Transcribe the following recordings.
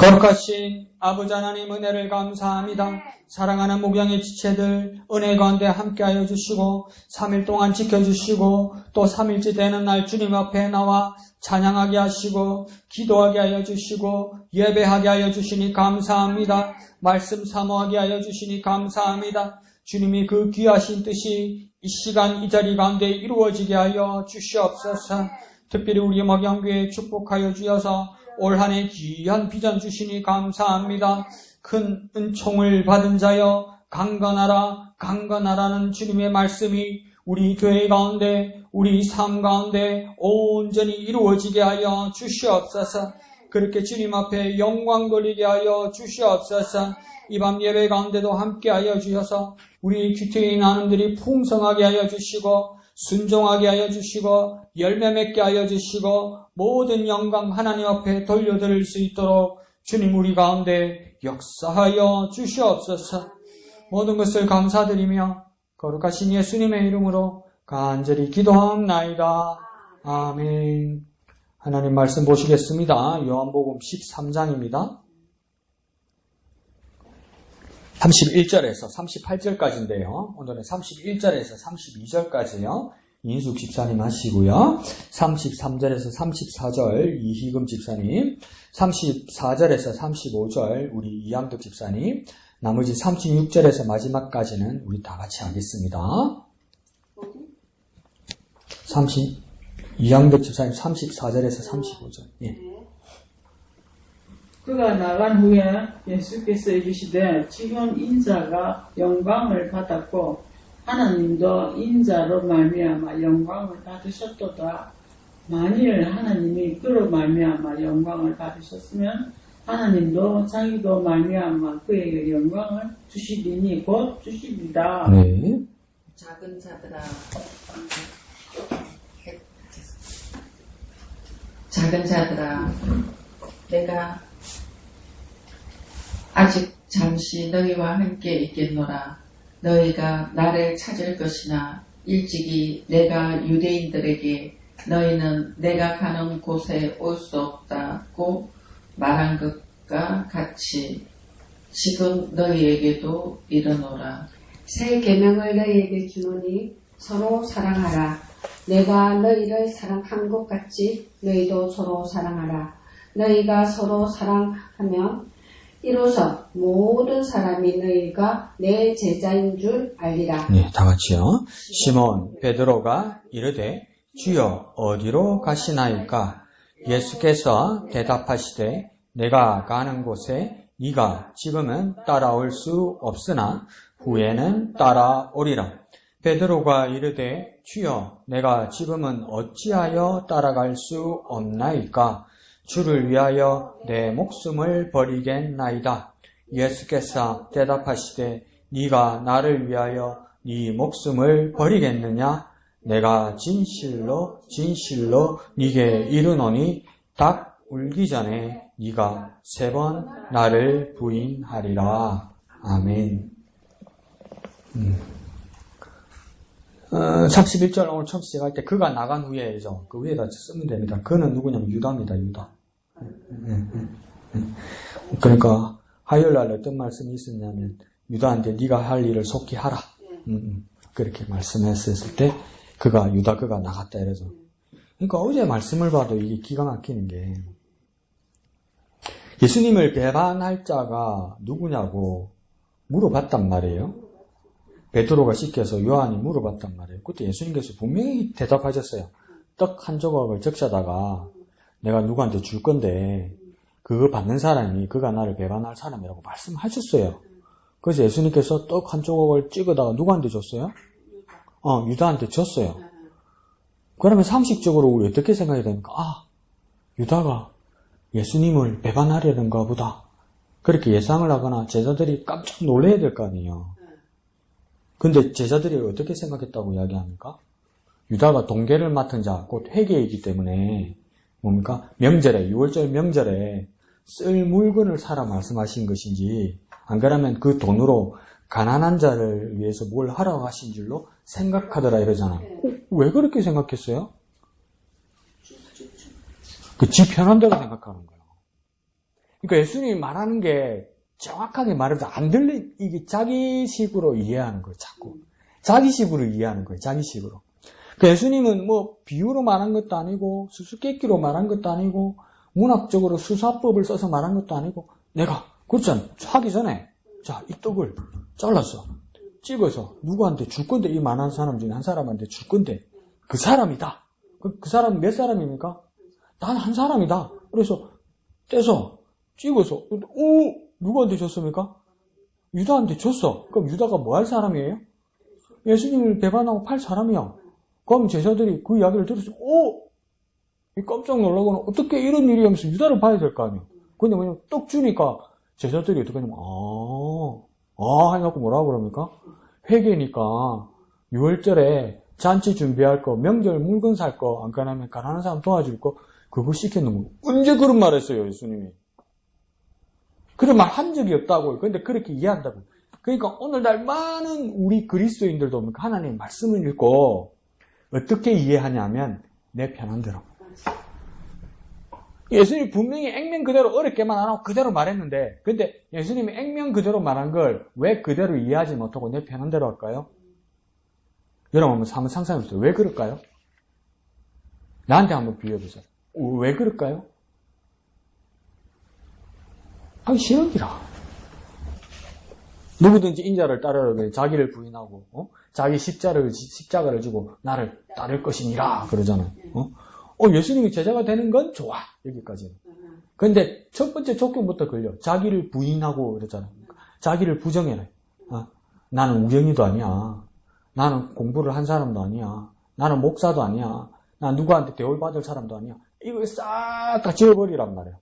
거룩하신 아버지 하나님 은혜를 감사합니다. 사랑하는 목양의 지체들 은혜 가운데 함께하여 주시고 3일 동안 지켜주시고 또 3일째 되는 날 주님 앞에 나와 찬양하게 하시고 기도하게 하여 주시고 예배하게 하여 주시니 감사합니다. 말씀 사모하게 하여 주시니 감사합니다. 주님이 그 귀하신 뜻이 이 시간 이 자리 가운데 이루어지게 하여 주시옵소서. 특별히 우리 목양교회 축복하여 주셔서 올 한 해 귀한 비전 주시니 감사합니다. 큰 은총을 받은 자여 강건하라 강건하라는 주님의 말씀이 우리 교회 가운데 우리 삶 가운데 온전히 이루어지게 하여 주시옵소서. 그렇게 주님 앞에 영광 돌리게 하여 주시옵소서. 이 밤 예배 가운데도 함께하여 주셔서 우리 귀태인 나눔들이 풍성하게 하여 주시고 순종하게 하여 주시고 열매 맺게 하여 주시고 모든 영광 하나님 앞에 돌려드릴 수 있도록 주님 우리 가운데 역사하여 주시옵소서. 모든 것을 감사드리며 거룩하신 예수님의 이름으로 간절히 기도하옵나이다. 아멘. 하나님 말씀 보시겠습니다. 요한복음 13장입니다. 31절에서 38절까지인데요. 오늘은 31절에서 32절까지요. 인숙 집사님 하시고요. 33절에서 34절 이희금 집사님, 34절에서 35절 우리 이양덕 집사님, 나머지 36절에서 마지막까지는 우리 다 같이 하겠습니다. 이양덕 집사님 34절에서 35절. 예. 그가 나간 후에 예수께서 이르시되 지금 인자가 영광을 받았고 하나님도 인자로 말미암아 영광을 받으셨도다. 만일 하나님이 그로 말미암아 영광을 받으셨으면 하나님도 자기도 말미암아 그에게 영광을 주시리니 곧 주시리라. 네. 작은 자들아 내가 아직 잠시 너희와 함께 있겠노라. 너희가 나를 찾을 것이나 일찍이 내가 유대인들에게 너희는 내가 가는 곳에 올 수 없다고 말한 것과 같이 지금 너희에게도 이르노라. 새 계명을 너희에게 주노니 서로 사랑하라. 내가 너희를 사랑한 것 같이 너희도 서로 사랑하라. 너희가 서로 사랑하면 이로써 모든 사람이 너희가 내 제자인 줄 알리라. 네, 다 같이요. 시몬 베드로가 이르되 주여 어디로 가시나이까? 예수께서 대답하시되 내가 가는 곳에 네가 지금은 따라올 수 없으나 후에는 따라오리라. 베드로가 이르되 주여 내가 지금은 어찌하여 따라갈 수 없나이까? 주를 위하여 내 목숨을 버리겠나이다. 예수께서 대답하시되 네가 나를 위하여 네 목숨을 버리겠느냐? 내가 진실로 네게 이르노니 닭 울기 전에 네가 3번 나를 부인하리라. 아멘. 31절 오늘 처음 시작할 때 그가 나간 후에죠. 그 위에다 쓰면 됩니다. 그는 누구냐면 유다입니다. 유다. 그러니까 화요일날 어떤 말씀이 있었냐면 유다한테 네가 할 일을 속히 하라. 그렇게 말씀했을 때 그가 나갔다 이러죠. 그러니까 어제 말씀을 봐도 이게 기가 막히는 게 예수님을 배반할 자가 누구냐고 물어봤단 말이에요. 베드로가 시켜서 요한이 물어봤단 말이에요. 그때 예수님께서 분명히 대답하셨어요. 떡 한 조각을 적셔다가 내가 누구한테 줄 건데 그거 받는 사람이 그가 나를 배반할 사람이라고 말씀하셨어요. 그래서 예수님께서 떡 한 조각을 찍어다가 누구한테 줬어요? 유다한테 줬어요. 그러면 상식적으로 우리 어떻게 생각해야 됩니까? 유다가 예수님을 배반하려는가 보다. 그렇게 예상을 하거나 제자들이 깜짝 놀라야 될 거 아니에요. 근데 제자들이 어떻게 생각했다고 이야기합니까? 유다가 동계를 맡은 자, 곧 회개이기 때문에 뭡니까? 명절에, 6월절 명절에 쓸 물건을 사라 말씀하신 것인지 안 그러면 그 돈으로 가난한 자를 위해서 뭘 하라고 하신 줄로 생각하더라 이러잖아요. 왜 그렇게 생각했어요? 그 지 편한 대로 생각하는 거예요. 그러니까 예수님이 말하는 게 정확하게 말해도 안 이게 자기식으로 이해하는 거예요, 자꾸. 자기식으로 이해하는 거예요, 자기식으로. 그 예수님은 뭐 비유로 말한 것도 아니고 수수께끼로 말한 것도 아니고 문학적으로 수사법을 써서 말한 것도 아니고 내가 그렇잖아. 하기 전에 자, 이 떡을 잘라서 찍어서 누구한테 줄 건데 이 많은 사람 중에 한 사람한테 줄 건데 그 사람이다. 그 사람 몇 사람입니까? 단 한 사람이다. 그래서 떼서 찍어서 누구한테 줬습니까? 유다한테 줬어. 그럼 유다가 뭐 할 사람이에요? 예수님을 배반하고 팔 사람이야. 그럼 제자들이 그 이야기를 들었어. 깜짝 놀라고는 어떻게 이런 일이 하면서 유다를 봐야 될 거 아니에요. 근데 뭐냐면 떡 주니까 제자들이 어떻게 하냐면 해갖고 뭐라고 그럽니까? 회개니까 6월절에 잔치 준비할 거, 명절 물건 살 거, 안 가능하면 가난한 사람 도와줄 거, 그거 시켰는 거. 언제 그런 말 했어요, 예수님이? 그런 말 한 적이 없다고요. 근데 그렇게 이해한다고. 그러니까 오늘날 많은 우리 그리스도인들도 하나님의 말씀을 읽고 어떻게 이해하냐면 내 편한 대로. 예수님이 분명히 액면 그대로 어렵게만 안 하고 그대로 말했는데 근데 예수님이 액면 그대로 말한 걸 왜 그대로 이해하지 못하고 내 편한 대로 할까요? 여러분 한번 상상해보세요. 왜 그럴까요? 나한테 한번 비교해보세요. 왜 그럴까요? 하기 싫은기라. 누구든지 인자를 따르려면 자기를 부인하고 자기 십자가를 지고 나를 따를 것이니라 그러잖아요. 예수님이 제자가 되는 건 좋아. 여기까지는. 근데 첫 번째 조건부터 걸려. 자기를 부인하고 그러잖아요. 자기를 부정해라. 나는 우경이도 아니야. 나는 공부를 한 사람도 아니야. 나는 목사도 아니야. 나 누구한테 대우받을 사람도 아니야. 이걸 싹 다 지워버리란 말이야.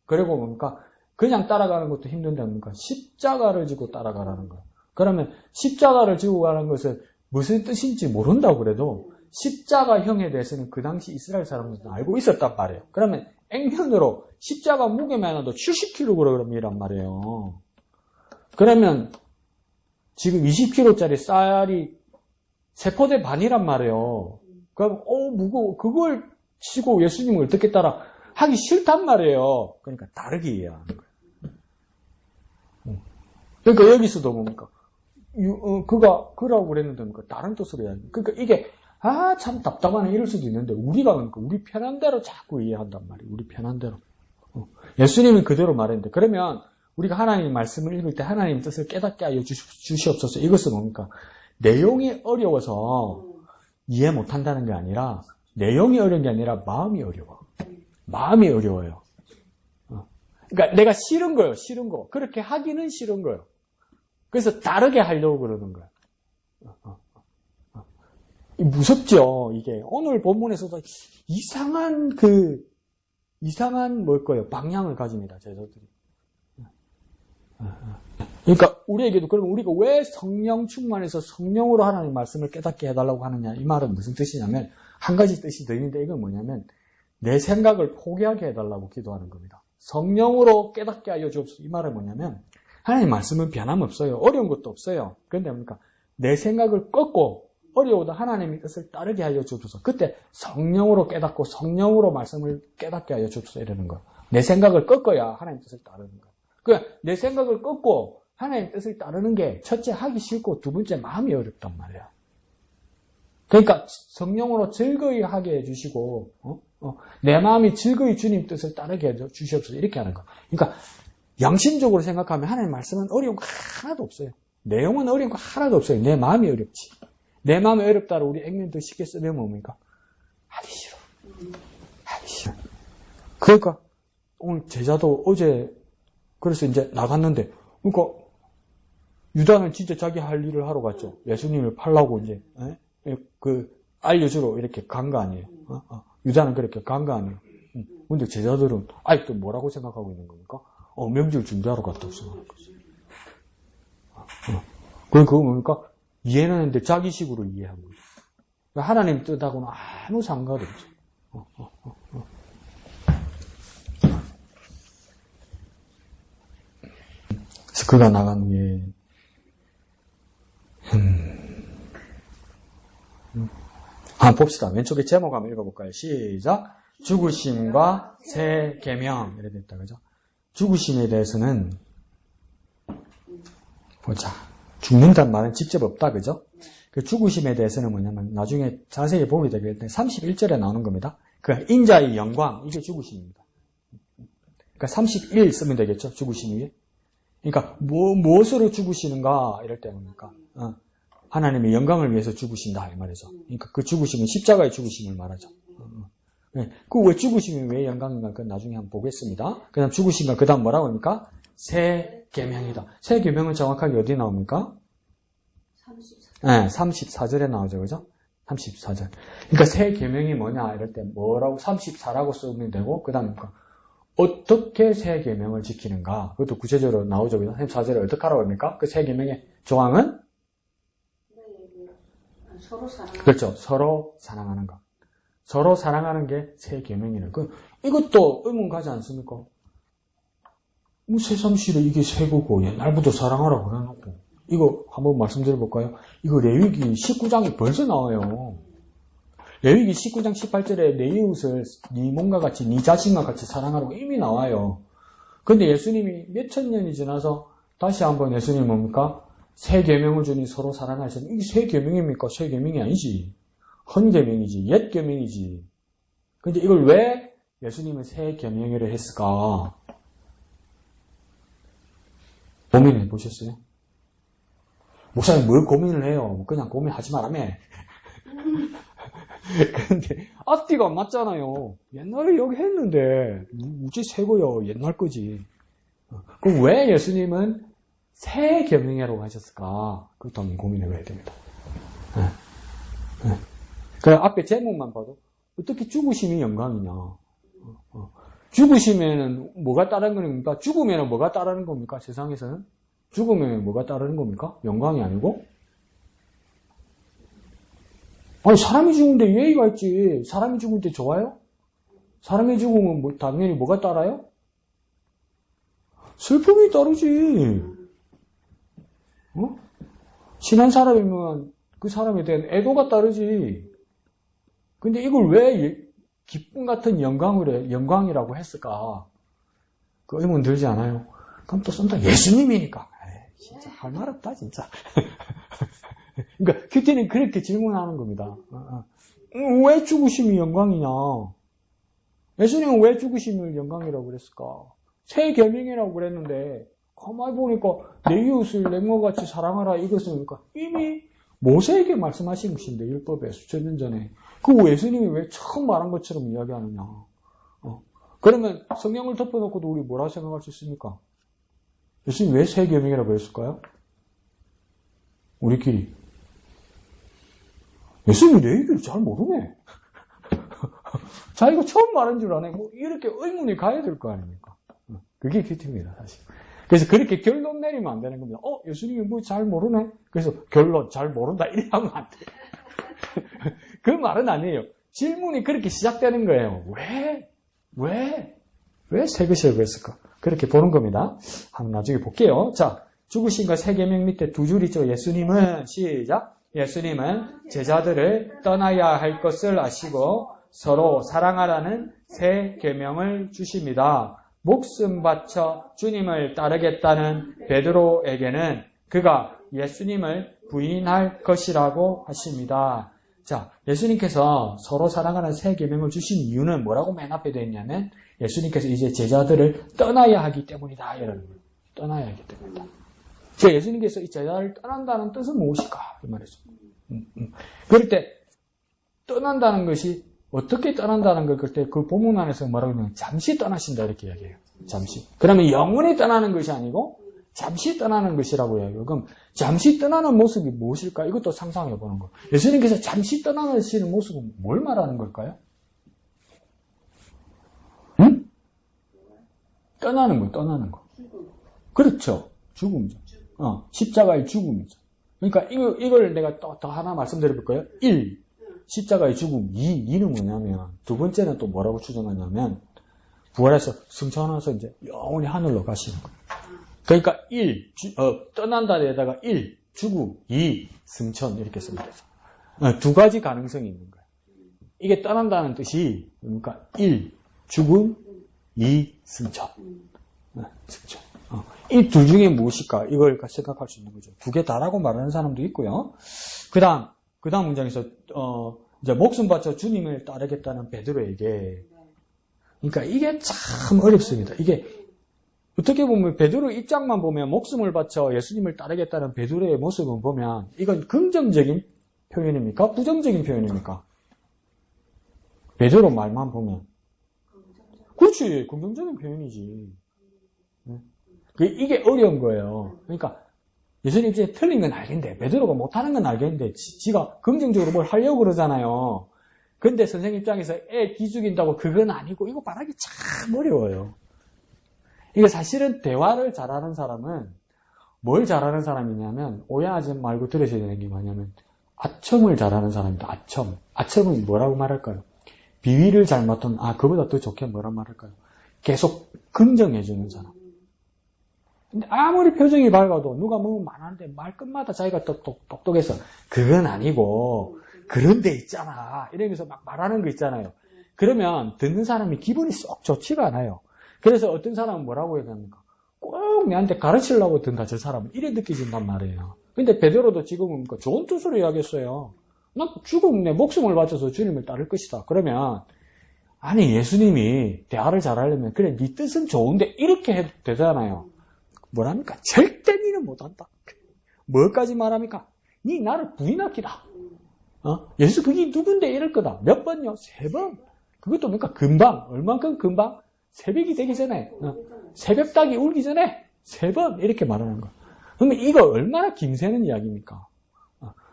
그리고 뭡니까? 그냥 따라가는 것도 힘든데 뭡니까? 십자가를 지고 따라가라는 거야. 그러면 십자가를 지고 가는 것은 무슨 뜻인지 모른다고 그래도 십자가형에 대해서는 그 당시 이스라엘 사람들은 알고 있었단 말이에요. 그러면 액면으로 십자가 무게만 해도 70kg이란 말이에요. 그러면 지금 20kg짜리 쌀이 세포대 반이란 말이에요. 그럼 무거워. 그걸 치고 예수님을 어떻게 따라 하기 싫단 말이에요. 그러니까 다르게 이해하는 거예요. 그러니까 여기서도 뭡니까? 그가 그라고 그랬는데 뭡니까? 다른 뜻으로 해야 돼요. 그러니까 이게 참 답답하네 이럴 수도 있는데 우리가 그러니까 우리 편한 대로 자꾸 이해한단 말이에요. 우리 편한 대로. 예수님은 그대로 말했는데 그러면 우리가 하나님의 말씀을 읽을 때 하나님의 뜻을 깨닫게 하여 주시옵소서. 이것은 뭡니까? 내용이 어려워서 이해 못한다는 게 아니라 내용이 어려운 게 아니라 마음이 어려워. 마음이 어려워요. 그러니까 내가 싫은 거예요. 싫은 거. 그렇게 하기는 싫은 거예요. 그래서 다르게 하려고 그러는 거예요. 무섭죠, 이게. 오늘 본문에서도 이상한 뭘 거예요? 방향을 가집니다, 제자들이. 그러니까 우리에게도 그러면 우리가 왜 성령 충만해서 성령으로 하나님의 말씀을 깨닫게 해달라고 하느냐. 이 말은 무슨 뜻이냐면 한 가지 뜻이 더 있는데 이건 뭐냐면 내 생각을 포기하게 해달라고 기도하는 겁니다. 성령으로 깨닫게 하여 주옵소서. 이 말은 뭐냐면 하나님의 말씀은 변함없어요. 어려운 것도 없어요. 그런데 뭡니까? 내 생각을 꺾고 어려워도 하나님의 뜻을 따르게 하여 주옵소서. 그때 성령으로 깨닫고 성령으로 말씀을 깨닫게 하여 주옵소서 이러는 거예요. 내 생각을 꺾어야 하나님의 뜻을 따르는 거예요. 그러니까 내 생각을 꺾고 하나님의 뜻을 따르는 게 첫째 하기 싫고 두 번째 마음이 어렵단 말이야. 그러니까 성령으로 즐거이 하게 해주시고 내 마음이 즐거이 주님 뜻을 따르게 해주시옵소서 이렇게 하는 거예요. 그러니까 양심적으로 생각하면 하나님의 말씀은 어려운 거 하나도 없어요. 내용은 어려운 거 하나도 없어요. 내 마음이 어렵지. 내 마음이 어렵다고 우리 액면도 쉽게 쓰면 뭡니까? 하기 싫어. 하기 싫어. 그러니까 오늘 제자도 어제 그래서 이제 나갔는데 그러니까 유다는 진짜 자기 할 일을 하러 갔죠. 예수님을 팔라고 이제 알려주러 이렇게 간 거 아니에요. 유다는 그렇게 간 거 아니에요. 근데 제자들은 또 뭐라고 생각하고 있는 겁니까? 명절 준비하러 갔다고 생각하는 거죠. 그거 뭡니까? 이해는 했는데 자기식으로 이해한 거죠. 하나님 뜻하고는 아무 상관없죠. 그래서 그가 나간 후에 한번 봅시다. 왼쪽에 제목 한번 읽어볼까요? 시작. 죽으심과 새 계명 이렇게 됐다. 그죠? 죽으심에 대해서는 보자. 죽는다는 말은 직접 없다, 그죠? 그 죽으심에 대해서는 뭐냐면 나중에 자세히 보게 되겠는데 31절에 나오는 겁니다. 그 인자의 영광, 이게 죽으심입니다. 그러니까 31 쓰면 되겠죠, 죽으심이. 그러니까 무엇으로 죽으시는가 이럴 때 뭡니까? 하나님의 영광을 위해서 죽으신다 이 말이죠. 그러니까 그 죽으심은 십자가의 죽으심을 말하죠. 네. 그 왜 죽으심이 왜 영광인가? 그건 나중에 한번 보겠습니다. 그 다음 죽으신가? 그 다음 뭐라고 합니까? 새 계명이다. 새 계명은 정확하게 어디 나옵니까? 34절에 나오죠. 그죠? 34절. 그러니까 새 계명이 뭐냐? 이럴 때 뭐라고 34라고 쓰면 되고, 그 다음 어떻게 새 계명을 지키는가? 그것도 구체적으로 나오죠. 34절에 어떻게 하라고 합니까? 그 새 계명의 조항은? 서로 사랑하는 그렇죠. 서로 사랑하는 것. 서로 사랑하는 게 새 계명이네. 이것도 의문 가지 않습니까? 뭐 새삼시를 이게 새 거고 옛날부터 사랑하라고 그래놓고 이거 한번 말씀드려볼까요? 이거 레위기 19장이 벌써 나와요. 레위기 19장 18절에 내 이웃을 네 몸과 같이 네 자신과 같이 사랑하라고 이미 나와요. 근데 예수님이 몇천 년이 지나서 다시 한번 예수님이 뭡니까? 새 계명을 주니 서로 사랑하시는 이게 새 계명입니까? 새 계명이 아니지. 헌 계명이지. 옛 계명이지. 근데 이걸 왜 예수님은 새 계명이라 했을까? 고민해 보셨어요? 목사님 뭘 고민을 해요? 그냥 고민하지 말라며. 근데 앞뒤가 안 맞잖아요. 옛날에 여기 했는데 우지 새 거요. 옛날 거지. 그럼 왜 예수님은 새 계명이라고 하셨을까? 그것도 한번 고민해 봐야 됩니다. 그 앞에 제목만 봐도 어떻게 죽으심이 영광이냐. 죽으심에는 뭐가 따르는 겁니까? 죽으면 뭐가 따르는 겁니까? 세상에서는? 죽으면 뭐가 따르는 겁니까? 영광이 아니고? 아니, 사람이 죽는데 예의가 있지. 사람이 죽을 때 좋아요? 사람이 죽으면 당연히 뭐가 따라요? 슬픔이 따르지. 친한 사람이면 그 사람에 대한 애도가 따르지. 근데 이걸 왜 기쁨 같은 영광이라고 했을까? 그 의문 들지 않아요? 그럼 또 쏜다. 예수님이니까. 에이, 진짜 할 말 없다, 진짜. 그러니까 큐티는 그렇게 질문하는 겁니다. 왜 죽으심이 영광이냐? 예수님은 왜 죽으심을 영광이라고 그랬을까? 새 계명이라고 그랬는데 가만히 보니까 내 이웃을 내 몸과 같이 사랑하라 이것은 그러니까 이미 모세에게 말씀하신 것인데 율법에 수천 년 전에 그 예수님이 왜 처음 말한 것처럼 이야기하느냐? 그러면 성경을 덮어놓고도 우리 뭐라고 생각할 수 있습니까? 예수님 왜 새 계명이라고 했을까요? 우리끼리 예수님이 내 얘기를 잘 모르네. 자기가 처음 말한 줄 아네. 뭐 이렇게 의문이 가야 될 거 아닙니까? 그게 큐티입니다, 사실. 그래서 그렇게 결론 내리면 안 되는 겁니다. 예수님이 뭐 잘 모르네? 그래서 결론 잘 모른다 이래 하면 안 돼. 그 말은 아니에요. 질문이 그렇게 시작되는 거예요. 왜 새 것이라고 했을까? 그렇게 보는 겁니다. 한번 나중에 볼게요. 자, 죽으신과 새 계명 밑에 두 줄 있죠. 예수님은 시작. 예수님은 제자들을 떠나야 할 것을 아시고 서로 사랑하라는 새 계명을 주십니다. 목숨 바쳐 주님을 따르겠다는 베드로에게는 그가 예수님을 부인할 것이라고 하십니다. 자, 예수님께서 서로 사랑하는 새 계명을 주신 이유는 뭐라고 맨 앞에 되어 있냐면 예수님께서 이제 제자들을 떠나야 하기 때문이다. 이러는 거예요. 떠나야 하기 때문이다. 예수님께서 이 제자를 떠난다는 뜻은 무엇일까? 이 말이죠. 그럴 때 떠난다는 것이 어떻게 떠난다는 걸 그때 그 본문 안에서 뭐라고 하면 잠시 떠나신다 이렇게 이야기해요. 잠시. 그러면 영원히 떠나는 것이 아니고 잠시 떠나는 것이라고 이야기해요. 그럼 잠시 떠나는 모습이 무엇일까? 이것도 상상해 보는 거예요. 예수님께서 잠시 떠나시는 모습은 뭘 말하는 걸까요? 응? 떠나는 거, 떠나는 거. 그렇죠. 죽음이죠. 십자가의 죽음이죠. 그러니까 이걸 내가 또 하나 말씀드려 볼까요? 1. 십자가의 죽음. 2는 뭐냐면 두 번째는 또 뭐라고 추정하냐면 부활해서 승천해서 이제 영원히 하늘로 가시는 거예요. 그러니까 1. 떠난다에다가 1. 죽음. 2. 승천 이렇게 쓰면 돼요. 두 가지 가능성이 있는 거예요. 이게 떠난다는 뜻이 그러니까 1. 죽음. 2. 승천. 그렇죠. 이 둘 중에 무엇일까? 이걸 생각할 수 있는 거죠. 두 개 다라고 말하는 사람도 있고요. 그 다음 문장에서, 이제 목숨 바쳐 주님을 따르겠다는 베드로에게, 그러니까 이게 참 어렵습니다. 이게, 어떻게 보면 베드로 입장만 보면 목숨을 바쳐 예수님을 따르겠다는 베드로의 모습을 보면, 이건 긍정적인 표현입니까? 부정적인 표현입니까? 베드로 말만 보면. 그렇지, 긍정적인 표현이지. 이게 어려운 거예요. 그러니까 예수님 입장에 틀린 건 알겠는데 베드로가 못하는 건 알겠는데 지가 긍정적으로 뭘 하려고 그러잖아요. 근데 선생님 입장에서 애 기죽인다고 그건 아니고 이거 말하기 참 어려워요. 이거 사실은 대화를 잘하는 사람은 뭘 잘하는 사람이냐면 오해하지 말고 들으셔야 되는 게 뭐냐면 아첨을 잘하는 사람입니다. 아첨. 아첨은 뭐라고 말할까요? 비위를 잘 맡은 그보다 더 좋게 뭐라 말할까요? 계속 긍정해주는 사람. 근데 아무리 표정이 밝아도 누가 뭐 많은데 말끝마다 자기가 똑똑해서 그건 아니고 그런 데 있잖아 이러면서 막 말하는 거 있잖아요. 그러면 듣는 사람이 기분이 썩 좋지가 않아요. 그래서 어떤 사람은 뭐라고 얘기합니까? 꼭 내한테 가르치려고 든다 저 사람은 이래 느껴진단 말이에요. 근데 베드로도 지금은 좋은 뜻으로 이야기했어요. 난 죽음 내 목숨을 바쳐서 주님을 따를 것이다. 그러면 아니 예수님이 대화를 잘하려면 그래 네 뜻은 좋은데 이렇게 해도 되잖아요. 뭐랍니까? 절대 니는 못한다. 뭐까지 말합니까? 니 나를 부인하기다. 예수 그게 누군데 이럴 거다. 몇 번요? 3번. 그것도 뭡니까? 금방. 얼만큼 금방? 새벽이 되기 전에. 새벽닭이 울기 전에 3번. 이렇게 말하는 거. 그러면 이거 얼마나 김새는 이야기입니까?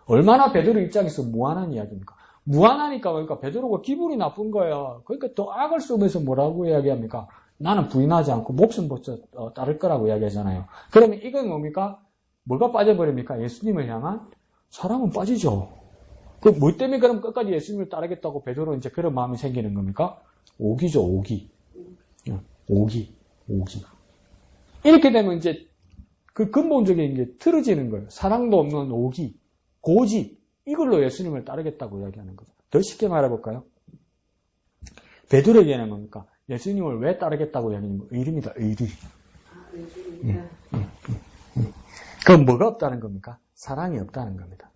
얼마나 베드로 입장에서 무한한 이야기입니까? 무한하니까 그러니까 베드로가 기분이 나쁜 거예요. 그러니까 더 악을 쓰면서 뭐라고 이야기합니까? 나는 부인하지 않고 목숨 벗어 따를 거라고 이야기하잖아요. 그러면 이건 뭡니까? 뭐가 빠져버립니까? 예수님을 향한 사랑은 빠지죠. 그 뭐 때문에 그럼 끝까지 예수님을 따르겠다고 베드로 이제 그런 마음이 생기는 겁니까? 오기죠, 오기. 오기. 이렇게 되면 이제 그 근본적인 게 틀어지는 거예요. 사랑도 없는 오기, 고지. 이걸로 예수님을 따르겠다고 이야기하는 거죠. 더 쉽게 말해볼까요? 베드로에게는 뭡니까? 예수님을 왜 따르겠다고 이야기하는 의리입니다. 의리. 그럼 뭐가 없다는 겁니까? 사랑이 없다는 겁니다.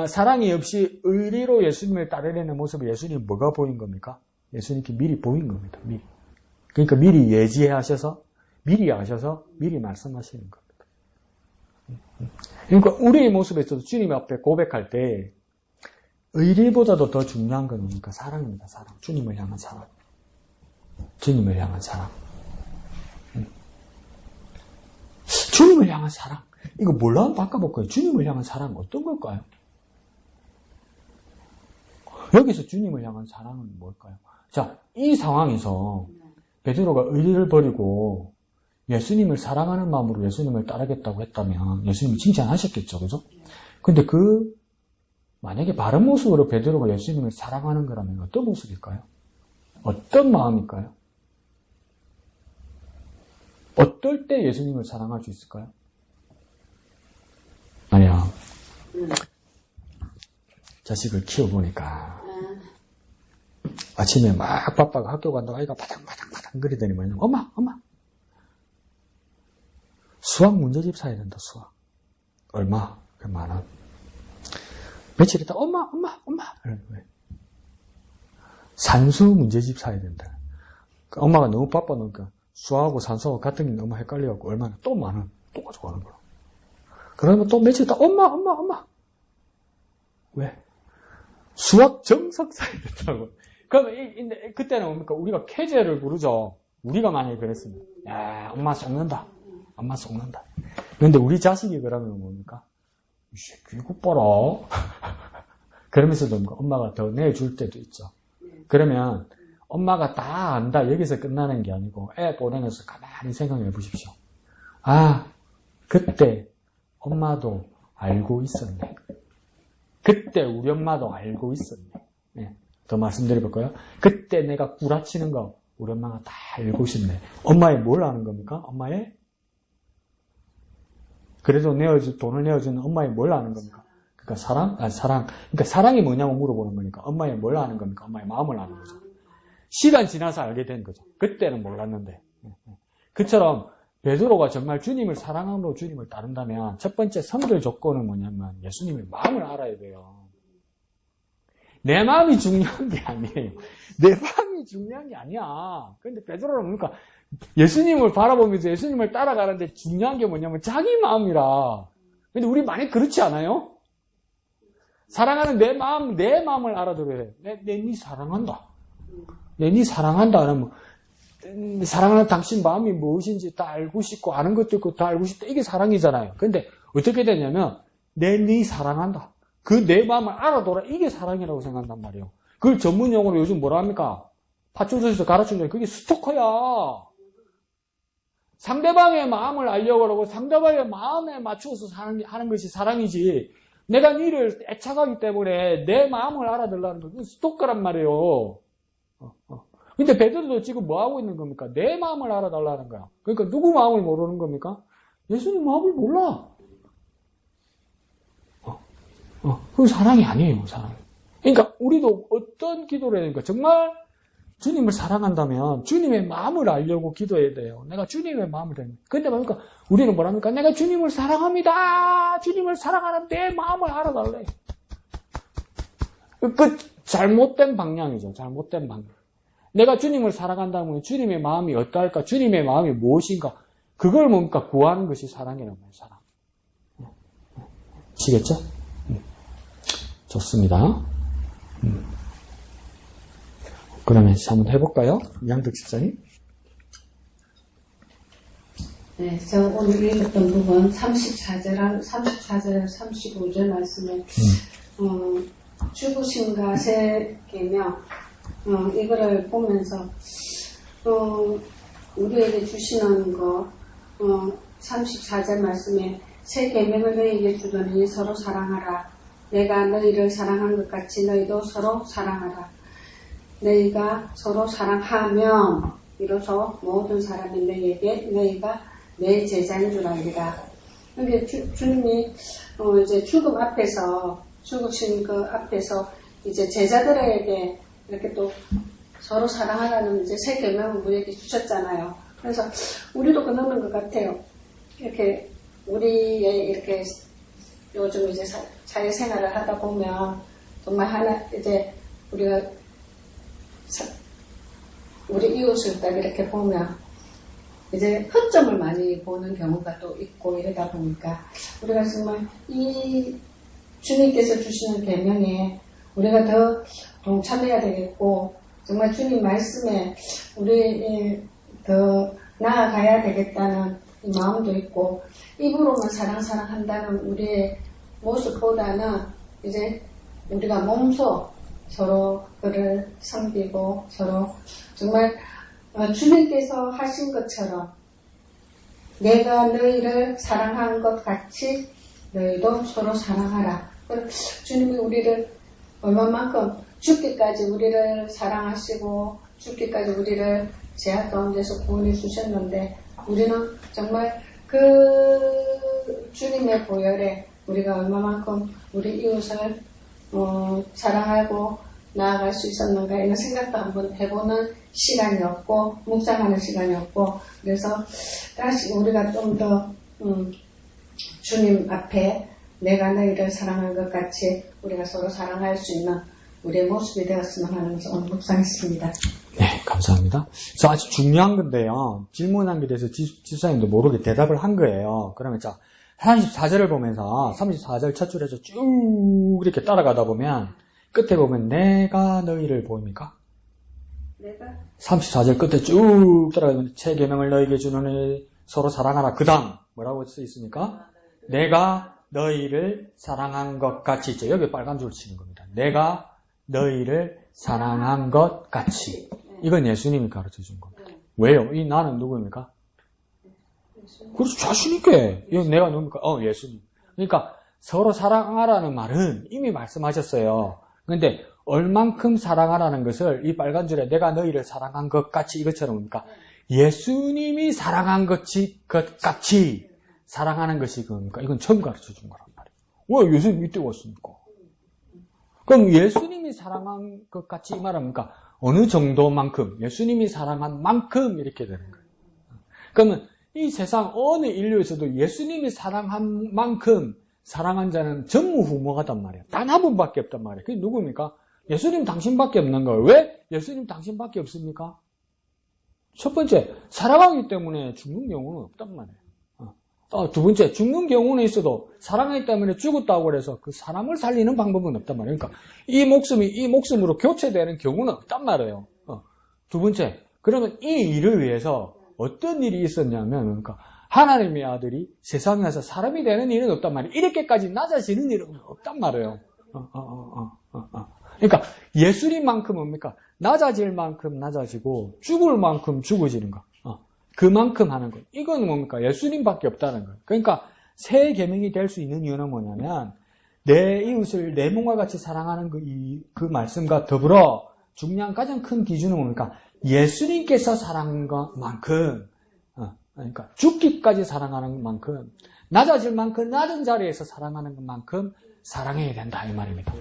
사랑이 없이 의리로 예수님을 따르려는 모습을 예수님이 뭐가 보인 겁니까? 예수님께 미리 보인 겁니다. 미리. 그러니까 미리 예지하셔서 미리 아셔서 미리 말씀하시는 겁니다. 그러니까 우리의 모습에서도 주님 앞에 고백할 때 의리보다도 더 중요한 건 뭡니까? 사랑입니다. 사랑. 주님을 향한 사랑. 주님을 향한 사랑. 주님을 향한 사랑. 이거 뭘로 한번 바꿔볼까요? 주님을 향한 사랑은 어떤 걸까요? 여기서 주님을 향한 사랑은 뭘까요? 자, 이 상황에서 베드로가 의리를 버리고 예수님을 사랑하는 마음으로 예수님을 따르겠다고 했다면 예수님이 칭찬하셨겠죠. 그죠? 근데 만약에 바른 모습으로 베드로가 예수님을 사랑하는 거라면 어떤 모습일까요? 어떤 마음일까요? 어떨 때 예수님을 사랑할 수 있을까요? 아니야. 자식을 키워보니까 아침에 막 바빠가 학교 간다고 아이가 바닥바닥 거리더니 뭐냐 엄마 수학 문제집 사야 된다. 수학 얼마? 10,000원. 며칠 있다 엄마 산수 문제집 사야 된다. 엄마가 너무 바빠 놓으니까 수학하고 산수하고 같은 게 너무 헷갈려갖고 얼마나 또 10,000원 또 가져가는 거야. 그러면 또 며칠 있다 엄마 왜? 수학 정석 사야 된다고. 그러면 그때는 뭡니까? 우리가 캐제를 부르죠. 우리가 만약에 그랬으면 야 엄마 속는다. 그런데 우리 자식이 그러면 뭡니까? 이 새끼 이거 봐라. 그러면서도 엄마가 더 내줄 때도 있죠. 그러면 엄마가 다 안다 여기서 끝나는 게 아니고 애 보내면서 가만히 생각해 보십시오. 그때 엄마도 알고 있었네. 그때 우리 엄마도 알고 있었네. 네. 더 말씀드려볼까요? 그때 내가 구라치는 거 우리 엄마가 다 알고 있었네. 엄마의 뭘 아는 겁니까? 엄마의 그래도 돈을 내어주는 엄마의 뭘 아는 겁니까? 그러니까 사랑. 그러니까 사랑이 뭐냐고 물어보는 거니까 엄마의 뭘 아는 겁니까? 엄마의 마음을 아는 거죠. 시간 지나서 알게 된 거죠. 그때는 몰랐는데. 그처럼 베드로가 정말 주님을 사랑함으로 주님을 따른다면 첫 번째 선결 조건은 뭐냐면 예수님의 마음을 알아야 돼요. 내 마음이 중요한 게 아니에요. 내 마음이 중요한 게 아니야. 근데 베드로는 뭡니까? 예수님을 바라보면서 예수님을 따라가는데 중요한 게 뭐냐면 자기 마음이라. 근데 우리 많이 그렇지 않아요? 사랑하는 내 마음을 알아들어야 해. 내 니 사랑한다. 내 니 사랑한다. 하면 사랑하는 당신 마음이 무엇인지 다 알고 싶고 아는 것도 있고 다 알고 싶다. 이게 사랑이잖아요. 근데 어떻게 되냐면 내 니 사랑한다. 그 내 마음을 알아둬라. 이게 사랑이라고 생각한단 말이에요. 그걸 전문 용어로 요즘 뭐라 합니까? 파출소에서 가르치는 그게 스토커야. 상대방의 마음을 알려고 하고 상대방의 마음에 맞추어서 하는 것이 사랑이지. 내가 니를 애착하기 때문에 내 마음을 알아들라는 건 스토커란 말이에요. 근데 베드로도 지금 뭐 하고 있는 겁니까? 내 마음을 알아달라는 거야. 그러니까 누구 마음을 모르는 겁니까? 예수님 마음을 몰라. 그건 사랑이 아니에요, 사랑. 그러니까 우리도 어떤 기도를 해야 되니까 정말 주님을 사랑한다면 주님의 마음을 알려고 기도해야 돼요. 내가 주님의 마음을 알려고. 근데 뭡니까? 우리는 뭐랍니까? 내가 주님을 사랑합니다. 주님을 사랑하는 내 마음을 알아달래. 그 잘못된 방향이죠. 잘못된 방향. 내가 주님을 사랑한다면 주님의 마음이 어떨까? 주님의 마음이 무엇인가? 그걸 뭡니까? 구하는 것이 사랑이란 말이에요. 사랑. 아시겠죠? 좋습니다. 그러면 한번 해볼까요? 양득 집사님. 네, 저 오늘 읽었던 부분 34절, 35절 말씀에 죽으심과 새 계명 이거를 보면서 우리에게 주시는 거 34절 말씀에 새 계명을 너희에게 주더니 서로 사랑하라. 내가 너희를 사랑한 것 같이 너희도 서로 사랑하라. 너희가 서로 사랑하면 이로써 모든 사람이 너희가 내 제자인 줄 알리라. 근데 주님이 이제 죽음 앞에서 죽으신 그 앞에서 이제 제자들에게 이렇게 또 서로 사랑하라는 이제 새 계명을 우리에게 주셨잖아요. 그래서 우리도 그러는 것 같아요. 이렇게 우리의 이렇게 요즘 이제 사회생활을 하다 보면 정말 하나 이제 우리가 우리 이웃을 딱 이렇게 보면 이제 허점을 많이 보는 경우가 또 있고 이러다 보니까 우리가 정말 이 주님께서 주시는 계명에 우리가 더 동참해야 되겠고 정말 주님 말씀에 우리 더 나아가야 되겠다는 이 마음도 있고 입으로만 사랑한다는 우리의 모습보다는 이제 우리가 몸소 서로 그를 섬기고 서로 정말 주님께서 하신 것처럼 내가 너희를 사랑한 것 같이 너희도 서로 사랑하라. 주님이 우리를 얼마만큼 죽기까지 우리를 사랑하시고 죽기까지 우리를 죄악 가운데서 구원해 주셨는데 우리는 정말 그 주님의 보혈에 우리가 얼마만큼 우리 이웃을 사랑하고 나아갈 수 있었는가 이런 생각도 한번 해보는 시간이었고 묵상하는 시간이었고 그래서 다시 우리가 좀 더 주님 앞에 내가 너희를 사랑한 것 같이 우리가 서로 사랑할 수 있는 우리의 모습이 되었으면 하는 것을 오늘 묵상했습니다. 네, 감사합니다. 저 아주 중요한 건데요. 질문한 게 대해서 집사님도 모르게 대답을 한 거예요. 그러면 자 34절을 보면서 34절 첫 줄에서 쭉 이렇게 따라가다 보면 끝에 보면 내가 너희를 보입니까? 내가 34절 끝에 쭉 따라가면 새 계명을 너희에게 주노니 서로 사랑하라. 그 다음 뭐라고 써 있습니까? 내가 너희를 사랑한 것 같이 있죠. 여기 빨간 줄 치는 겁니다. 내가 너희를 사랑한 것 같이. 이건 예수님이 가르쳐 준 겁니다. 왜요? 이 나는 누구입니까? 그렇죠. 자신있게. 이건 내가 누굽니까? 예수님. 그러니까 서로 사랑하라는 말은 이미 말씀하셨어요. 근데 얼만큼 사랑하라는 것을 이 빨간 줄에 내가 너희를 사랑한 것 같이 이것처럼 뭡니까? 예수님이 사랑한 것 같이 사랑하는 것이 그겁니까? 이건 처음 가르쳐 준 거란 말이에요. 왜 예수님 이때 왔습니까? 그럼 예수님이 사랑한 것 같이 이 말은 뭡니까? 어느 정도만큼, 예수님이 사랑한 만큼 이렇게 되는 거예요. 그러면 이 세상 어느 인류에서도 예수님이 사랑한 만큼 사랑한 자는 전무후무하단 말이에요. 단 한 분밖에 없단 말이에요. 그게 누굽니까? 예수님 당신밖에 없는 거예요. 왜? 예수님 당신밖에 없습니까? 첫 번째, 사랑하기 때문에 죽는 경우는 없단 말이에요. 두 번째, 죽는 경우는 있어도 사랑하기 때문에 죽었다고 그래서 그 사람을 살리는 방법은 없단 말이에요. 그러니까 이 목숨이 이 목숨으로 교체되는 경우는 없단 말이에요. 두 번째, 그러면 이 일을 위해서 어떤 일이 있었냐면, 그러니까 하나님의 아들이 세상에 와서 사람이 되는 일은 없단 말이에요. 이렇게까지 낮아지는 일은 없단 말이에요. 그러니까 예수님만큼 뭡니까? 낮아질 만큼 낮아지고 죽을 만큼 죽어지는 거. 그만큼 하는 거. 이건 뭡니까? 예수님밖에 없다는 거예요. 그러니까 새 계명이 될 수 있는 이유는 뭐냐면 내 이웃을 내 몸과 같이 사랑하는 그 말씀과 더불어 중요한 가장 큰 기준은 뭡니까? 예수님께서 사랑한 것만큼, 그러니까 죽기까지 사랑하는 만큼, 낮아질 만큼 낮은 자리에서 사랑하는 것만큼 사랑해야 된다 이 말입니다.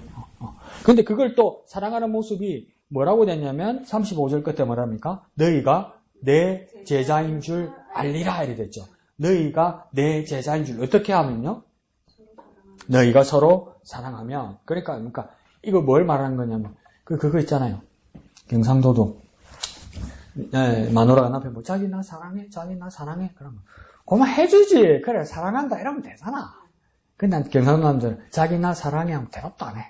근데 그걸 또 사랑하는 모습이 뭐라고 됐냐면 35절 끝에 뭐랍니까? 너희가 내 제자인 줄 알리라 이렇게 됐죠. 너희가 내 제자인 줄 어떻게 하면요? 너희가 서로 사랑하면, 그러니까 이거 뭘 말하는 거냐면 그거 있잖아요. 경상도도 마누라가 남편 뭐 자기 나 사랑해, 자기 나 사랑해 그러면 그만 해주지. 그래 사랑한다 이러면 되잖아. 근데 난 경상도 남자는 자기 나 사랑해 하면 대답도 안 해.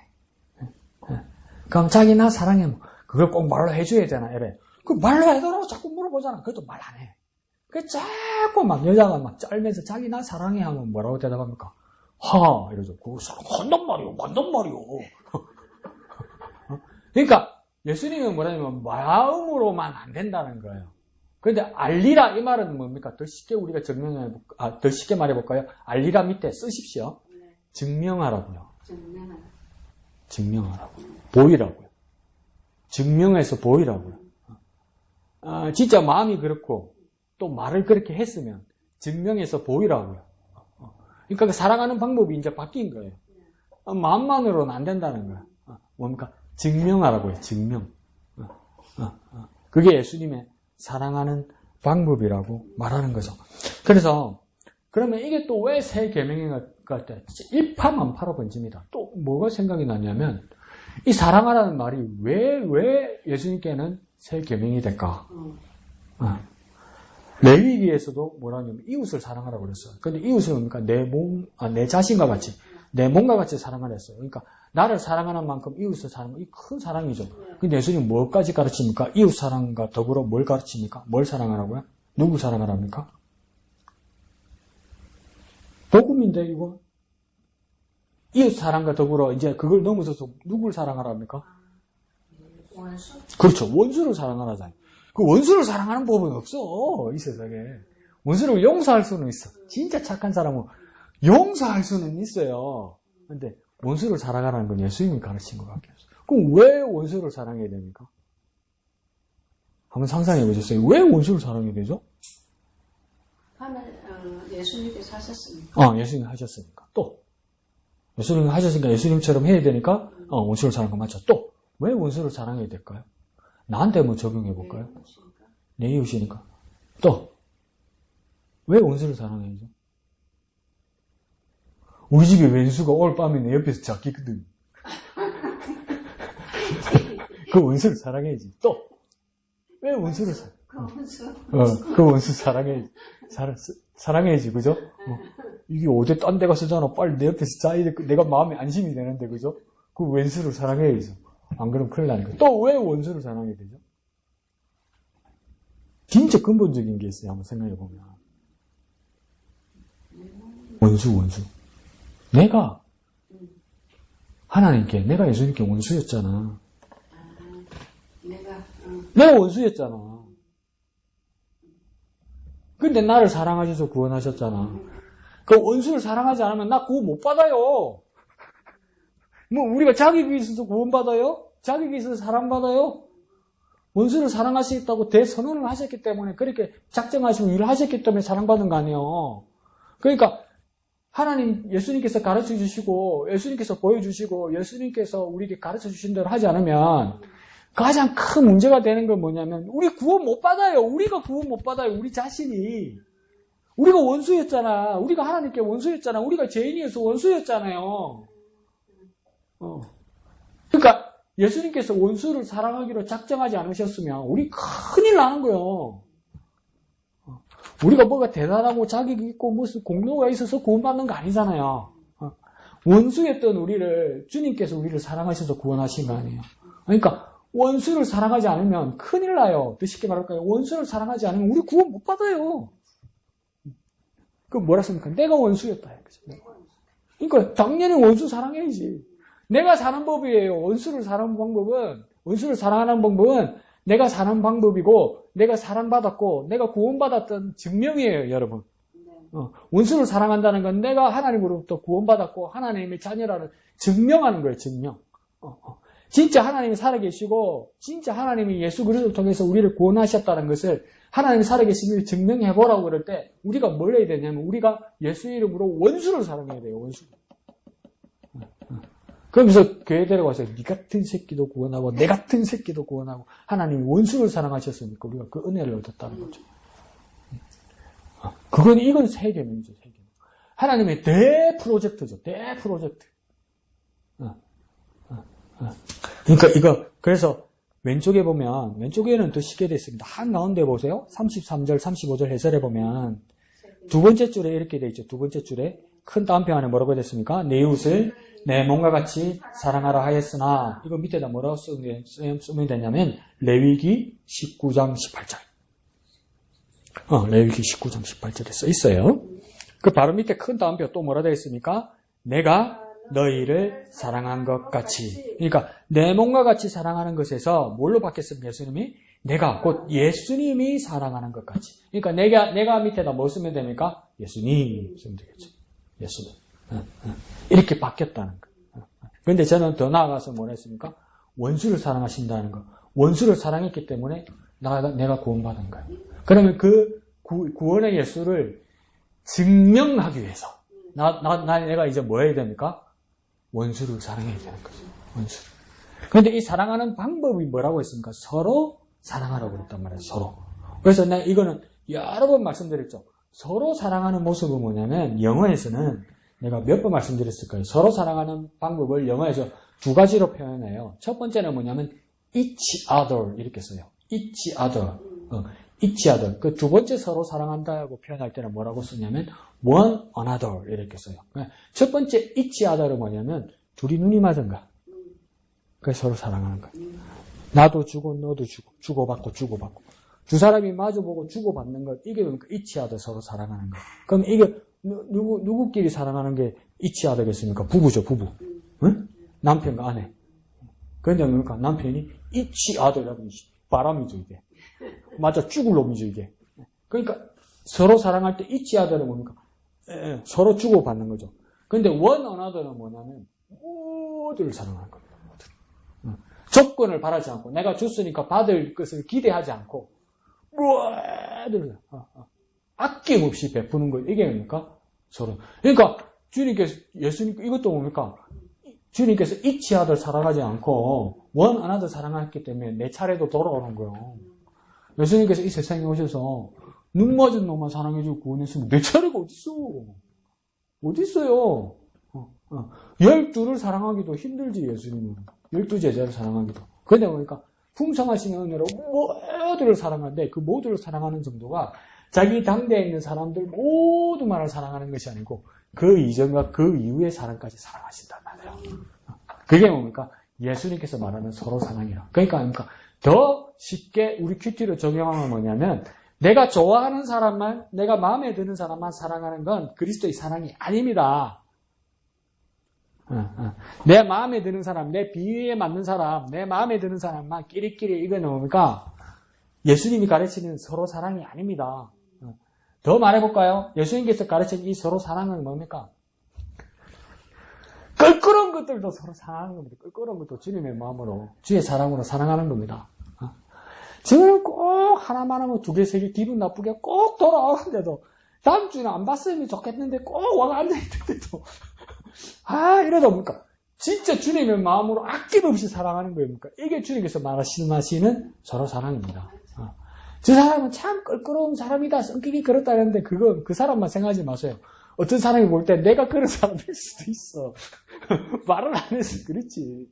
그럼 자기 나 사랑해 하면 그걸 꼭 말로 해줘야 되나 이래. 그 말로 해달라고 자꾸 물어보잖아. 그래도 말 안 해. 그 자꾸 막 여자가 막 짤면서 자기 나 사랑해 하면 뭐라고 대답합니까? 하 이러죠. 그거 사랑한단 말이요, 간단 말이요. 그러니까 예수님은 뭐냐면 마음으로만 안 된다는 거예요. 그런데 알리라 이 말은 뭡니까? 더 쉽게 우리가 더 쉽게 말해볼까요? 알리라 밑에 쓰십시오. 증명하라고요. 증명하라고. 보이라고요. 증명해서 보이라고요. 진짜 마음이 그렇고 또 말을 그렇게 했으면 증명해서 보이라고요. 그러니까 그 사랑하는 방법이 이제 바뀐 거예요. 마음만으로는 안 된다는 거예요. 뭡니까? 증명하라고요. 증명. 그게 예수님의 사랑하는 방법이라고 말하는 거죠. 그래서 그러면 이게 또 왜 새 계명인가 할 때 일파만파로 번집니다. 또 뭐가 생각이 나냐면 이 사랑하라는 말이 왜 예수님께는 새 계명이 될까? 레위기에서도 뭐라냐면 이웃을 사랑하라고 그랬어요. 근데 이웃을 뭡니까? 내 자신과 같이, 내 몸과 같이 사랑하라 했어요. 그러니까 나를 사랑하는 만큼 이웃을 사랑하는 이 큰 사랑이죠. 근데 예수님 뭐까지 가르칩니까? 이웃 사랑과 더불어 뭘 가르칩니까? 뭘 사랑하라고요? 누구 사랑하랍니까? 복음인데 이거 이웃 사랑과 더불어 이제 그걸 넘어서서 누굴 사랑하랍니까? 원수. 그렇죠. 원수를 사랑하라잖아요. 그 원수를 사랑하는 법은 없어 이 세상에. 원수를 용서할 수는 있어. 진짜 착한 사람은 용서할 수는 있어요. 근데 원수를 사랑하라는 건 예수님이 가르친 것밖에 없어요. 그럼 왜 원수를 사랑해야 됩니까? 한번 상상해 보셨어요? 왜 원수를 사랑해야 되죠? 예수님께서 하셨으니까. 예수님이 하셨으니까. 또 예수님이 하셨으니까 예수님처럼 해야 되니까 원수를 사랑하는 거 맞죠? 또 왜 원수를 사랑해야 될까요? 나한테 한번 적용해 볼까요? 내 이웃이니까. 또 왜 원수를 사랑해야죠? 우리 집에 왼수가 오늘 밤에 내 옆에서 자기거든. 그 원수를 사랑해야지. 또 왜 원수를 그 원수 사랑해야지. 사랑해야지, 그죠? 이게 어디 딴 데 가서 잖아. 빨리 내 옆에서 자야 돼. 내가 마음에 안심이 되는데, 그죠? 그 원수를 사랑해야지. 안 그러면 큰일 나니까. 또 왜 원수를 사랑해야 되죠? 진짜 근본적인 게 있어요. 한번 생각해 보면. 원수. 내가 내가 예수님께 원수였잖아. 내가 원수였잖아. 근데 나를 사랑하셔서 구원하셨잖아. 그 원수를 사랑하지 않으면 나 구원 못 받아요. 뭐 우리가 자격이 있어서 구원받아요? 자격이 있어서 사랑받아요? 원수를 사랑하시겠다고 대선언을 하셨기 때문에 그렇게 작정하시고 일을 하셨기 때문에 사랑받은 거 아니에요. 그러니까 하나님 예수님께서 가르쳐 주시고 예수님께서 보여주시고 예수님께서 우리에게 가르쳐 주신 대로 하지 않으면 가장 큰 문제가 되는 건 뭐냐면 우리 구원 못 받아요. 우리가 구원 못 받아요. 우리 자신이. 우리가 원수였잖아. 우리가 하나님께 원수였잖아. 우리가 죄인이어서 원수였잖아요. 그러니까 예수님께서 원수를 사랑하기로 작정하지 않으셨으면 우리 큰일 나는 거예요. 우리가 뭐가 대단하고 자격이 있고 무슨 공로가 있어서 구원받는 거 아니잖아요. 원수였던 우리를 주님께서 우리를 사랑하셔서 구원하신 거 아니에요. 그러니까 원수를 사랑하지 않으면 큰일 나요. 더 쉽게 말할까요? 원수를 사랑하지 않으면 우리 구원 못 받아요. 그 뭐라 씁니까? 내가 원수였다. 그러니까 당연히 원수 사랑해야지. 내가 사는 법이에요. 원수를 사랑하는 방법은 내가 사는 방법이고 내가 사랑받았고 내가 구원받았던 증명이에요, 여러분. 원수를 사랑한다는 건 내가 하나님으로부터 구원받았고 하나님의 자녀라는 증명하는 거예요, 증명. 진짜 하나님이 살아계시고 진짜 하나님이 예수 그리스도를 통해서 우리를 구원하셨다는 것을 하나님이 살아계심을 증명해보라고 그럴 때 우리가 뭘 해야 되냐면 우리가 예수 이름으로 원수를 사랑해야 돼요. 원수. 그러면서 교회 데려가서 네 같은 새끼도 구원하고 내 같은 새끼도 구원하고 하나님이 원수를 사랑하셨으니까 우리가 그 은혜를 얻었다는 거죠. 이건 세계명이죠. 세계명. 하나님의 대프로젝트죠. 대프로젝트. 그러니까 그래서 왼쪽에 보면 왼쪽에는 더 쉽게 되어 있습니다. 한가운데 보세요. 33절 35절 해설해 보면 두 번째 줄에 이렇게 되어 있죠. 두 번째 줄에 큰 따옴표 안에 뭐라고 됐습니까? 내 이웃을 내 몸과 같이 사랑하라 하였으나 이거 밑에다 뭐라고 쓰면 되냐면 레위기 19장 18절. 레위기 19장 18절에 써 있어요. 그 바로 밑에 큰 따옴표 또 뭐라 되어 있습니까? 내가 너희를 사랑한 것 같이. 그러니까 내 몸과 같이 사랑하는 것에서 뭘로 바뀌었습니까? 예수님이 내가 곧 예수님이 사랑하는 것 같이. 그러니까 내가 밑에다 뭐 쓰면 됩니까? 예수님 쓰면 되겠죠. 예수님. 이렇게 바뀌었다는 거. 그런데 저는 더 나아가서 뭐라 했습니까? 원수를 사랑하신다는 거. 원수를 사랑했기 때문에 내가 구원받은 거예요. 그러면 그 구원의 예수를 증명하기 위해서 내가 이제 뭐 해야 됩니까? 원수를 사랑해야 되는 거죠. 원수를. 그런데 이 사랑하는 방법이 뭐라고 했습니까? 서로 사랑하라고 그랬단 말이에요. 서로. 그래서 내가 이거는 여러 번 말씀드렸죠. 서로 사랑하는 모습은 뭐냐면 영어에서는 내가 몇 번 말씀드렸을까요? 서로 사랑하는 방법을 영어에서 두 가지로 표현해요. 첫 번째는 뭐냐면 each other 이렇게 써요. each other. each other. 그 두 번째 서로 사랑한다고 표현할 때는 뭐라고 쓰냐면 one another 이렇게 써요. 첫 번째 each other은 뭐냐면 둘이 눈이 맞은 거. 그래서 서로 사랑하는 거. 나도 주고 너도 주고 주고받고 주고받고. 두 사람이 마주보고 주고받는 것, 이게 뭡니까? each other 서로 사랑하는 거. 그럼 이게 누구끼리 사랑하는 게 each other겠습니까? 부부죠, 부부. 응? 남편과 아내. 그런데 뭡니까? 남편이 each other라고 바람이죠, 이게. 맞아, 죽을 놈이죠, 이게. 그러니까 서로 사랑할 때 each other는 뭡니까? 서로 주고받는 거죠. 그런데 one another는 뭐냐면 모두를 사랑하는 겁니다. 조건을 바라지 않고 내가 줬으니까 받을 것을 기대하지 않고 모두를 아낌없이 베푸는 거. 이게 뭡니까? 서로. 그러니까 주님께서 예수님 이것도 뭡니까? 주님께서 each other 사랑하지 않고 one another 사랑했기 때문에 내 차례도 돌아오는 거예요. 예수님께서 이 세상에 오셔서 눈 맞은 놈만 사랑해주고 구원했으면 내 차례가 어딨어? 어딨어요? 12를 사랑하기도 힘들지, 예수님은. 12제자를 사랑하기도. 그런데 보니까 풍성하신 은혜로 모두를 사랑하는데 그 모두를 사랑하는 정도가 자기 당대에 있는 사람들 모두만을 사랑하는 것이 아니고 그 이전과 그 이후의 사랑까지 사랑하신단 말이에요. 그게 뭡니까? 예수님께서 말하는 서로 사랑이라. 그러니까 뭡니까? 더 쉽게 우리 큐티로 적용하면 뭐냐면 내가 좋아하는 사람만, 내가 마음에 드는 사람만 사랑하는 건 그리스도의 사랑이 아닙니다. 내 마음에 드는 사람, 내 비위에 맞는 사람, 내 마음에 드는 사람만 끼리끼리 이거는 뭡니까? 예수님이 가르치는 서로 사랑이 아닙니다. 더 말해볼까요? 예수님께서 가르친 이 서로 사랑은 뭡니까? 껄끄러운 것들도 서로 사랑하는 겁니다. 껄끄러운 것도 주님의 마음으로, 주의 사랑으로 사랑하는 겁니다. 지금 꼭 하나만 하면 두 개, 세 개 기분 나쁘게 꼭 돌아오는데도 다음 주는 안 봤으면 좋겠는데 꼭 와가 앉아있는데도 이러다 보니까 진짜 주님의 마음으로 아낌없이 사랑하는 거예요. 이게 주님께서 말씀하시는 서로 사랑입니다. 저 사람은 참 껄끄러운 사람이다. 성격이 그렇다는데 그 사람만 생각하지 마세요. 어떤 사람이 볼 때 내가 그런 사람일 수도 있어. 말을 안 해서 그렇지.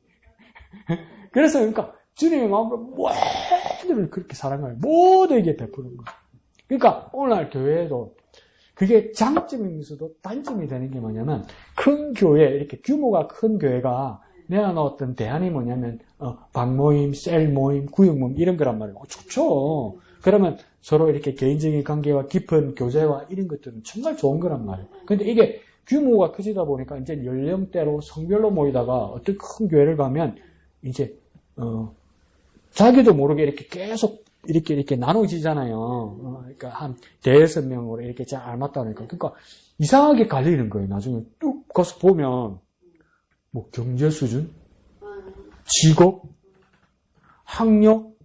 그래서 그러니까 주님의 마음으로 모두를 그렇게 사랑해요. 모두에게 베푸는 거예요. 그러니까 오늘날 교회에도 그게 장점이면서도 단점이 되는 게 뭐냐면 큰 교회, 이렇게 규모가 큰 교회가 내어놓았던 대안이 뭐냐면 방모임, 셀 모임, 구역 모임 이런 거란 말이에요. 좋죠. 그러면 서로 이렇게 개인적인 관계와 깊은 교제와 이런 것들은 정말 좋은 거란 말이에요. 근데 이게 규모가 커지다 보니까 이제 연령대로 성별로 모이다가 어떤 큰 교회를 가면 이제 자기도 모르게 이렇게 계속 이렇게 나눠지잖아요. 그러니까 한 대여섯 명으로 이렇게 잘 알맞다 보니까. 그러니까 이상하게 갈리는 거예요. 나중에 뚝 가서 보면 뭐 경제 수준, 직업, 학력,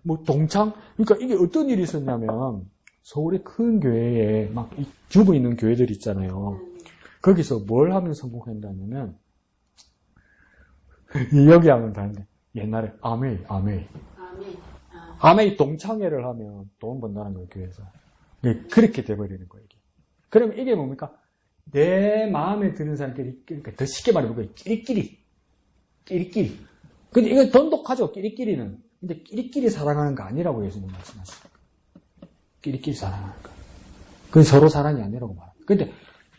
뭐 동창. 그러니까 이게 어떤 일이 있었냐면 서울의 큰 교회에 막 규모 있는 교회들 있잖아요. 거기서 뭘 하면 성공한다냐면 여기 하면 다른데 옛날에 아메이 동창회를 하면 돈 번다는 거예요, 교회에서. 그렇게 돼버리는 거예요, 이게. 그러면 이게 뭡니까? 내 마음에 드는 사람끼리, 그러니까 더 쉽게 말해보면, 끼리끼리. 근데 이거 돈독하죠, 끼리끼리는. 근데 끼리끼리 사랑하는 거 아니라고 예수님 말씀하시죠. 끼리끼리 사랑하는 거. 그건 서로 사랑이 아니라고 말합니다. 근데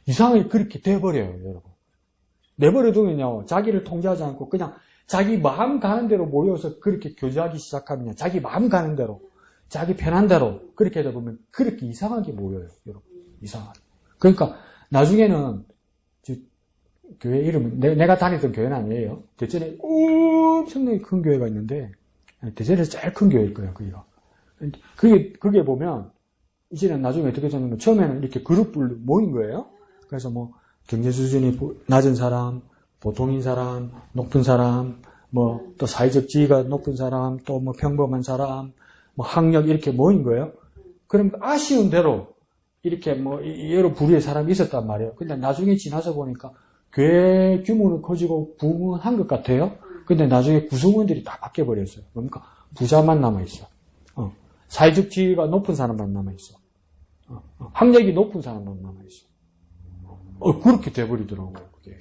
이상하게 그렇게 돼버려요, 여러분. 내버려두면요, 자기를 통제하지 않고 그냥 자기 마음 가는 대로 모여서 그렇게 교제하기 시작하면 자기 마음 가는 대로, 자기 편한 대로 그렇게 하다 보면 그렇게 이상하게 모여요, 여러분. 이상하게. 그러니까 나중에는 교회 이름은 내가 다니던 교회는 아니에요. 대전에 엄청나게 큰 교회가 있는데 대전에서 제일 큰 교회일 거예요, 그게가. 그게 보면 이제는 나중에 어떻게 되냐면 처음에는 이렇게 그룹별로 모인 거예요. 그래서 뭐 경제 수준이 낮은 사람, 보통인 사람, 높은 사람, 뭐 또 사회적 지위가 높은 사람, 또 뭐 평범한 사람, 뭐 학력 이렇게 모인 거예요. 그럼 아쉬운 대로 이렇게 뭐 여러 부류의 사람이 있었단 말이에요. 근데 나중에 지나서 보니까 교회 규모는 커지고 부흥한 것 같아요. 근데 나중에 구성원들이 다 바뀌어 버렸어요. 그러니까 부자만 남아 있어. 사회적 지위가 높은 사람만 남아 있어. 학력이 높은 사람만 남아 있어. 그렇게 돼 버리더라고요, 그게.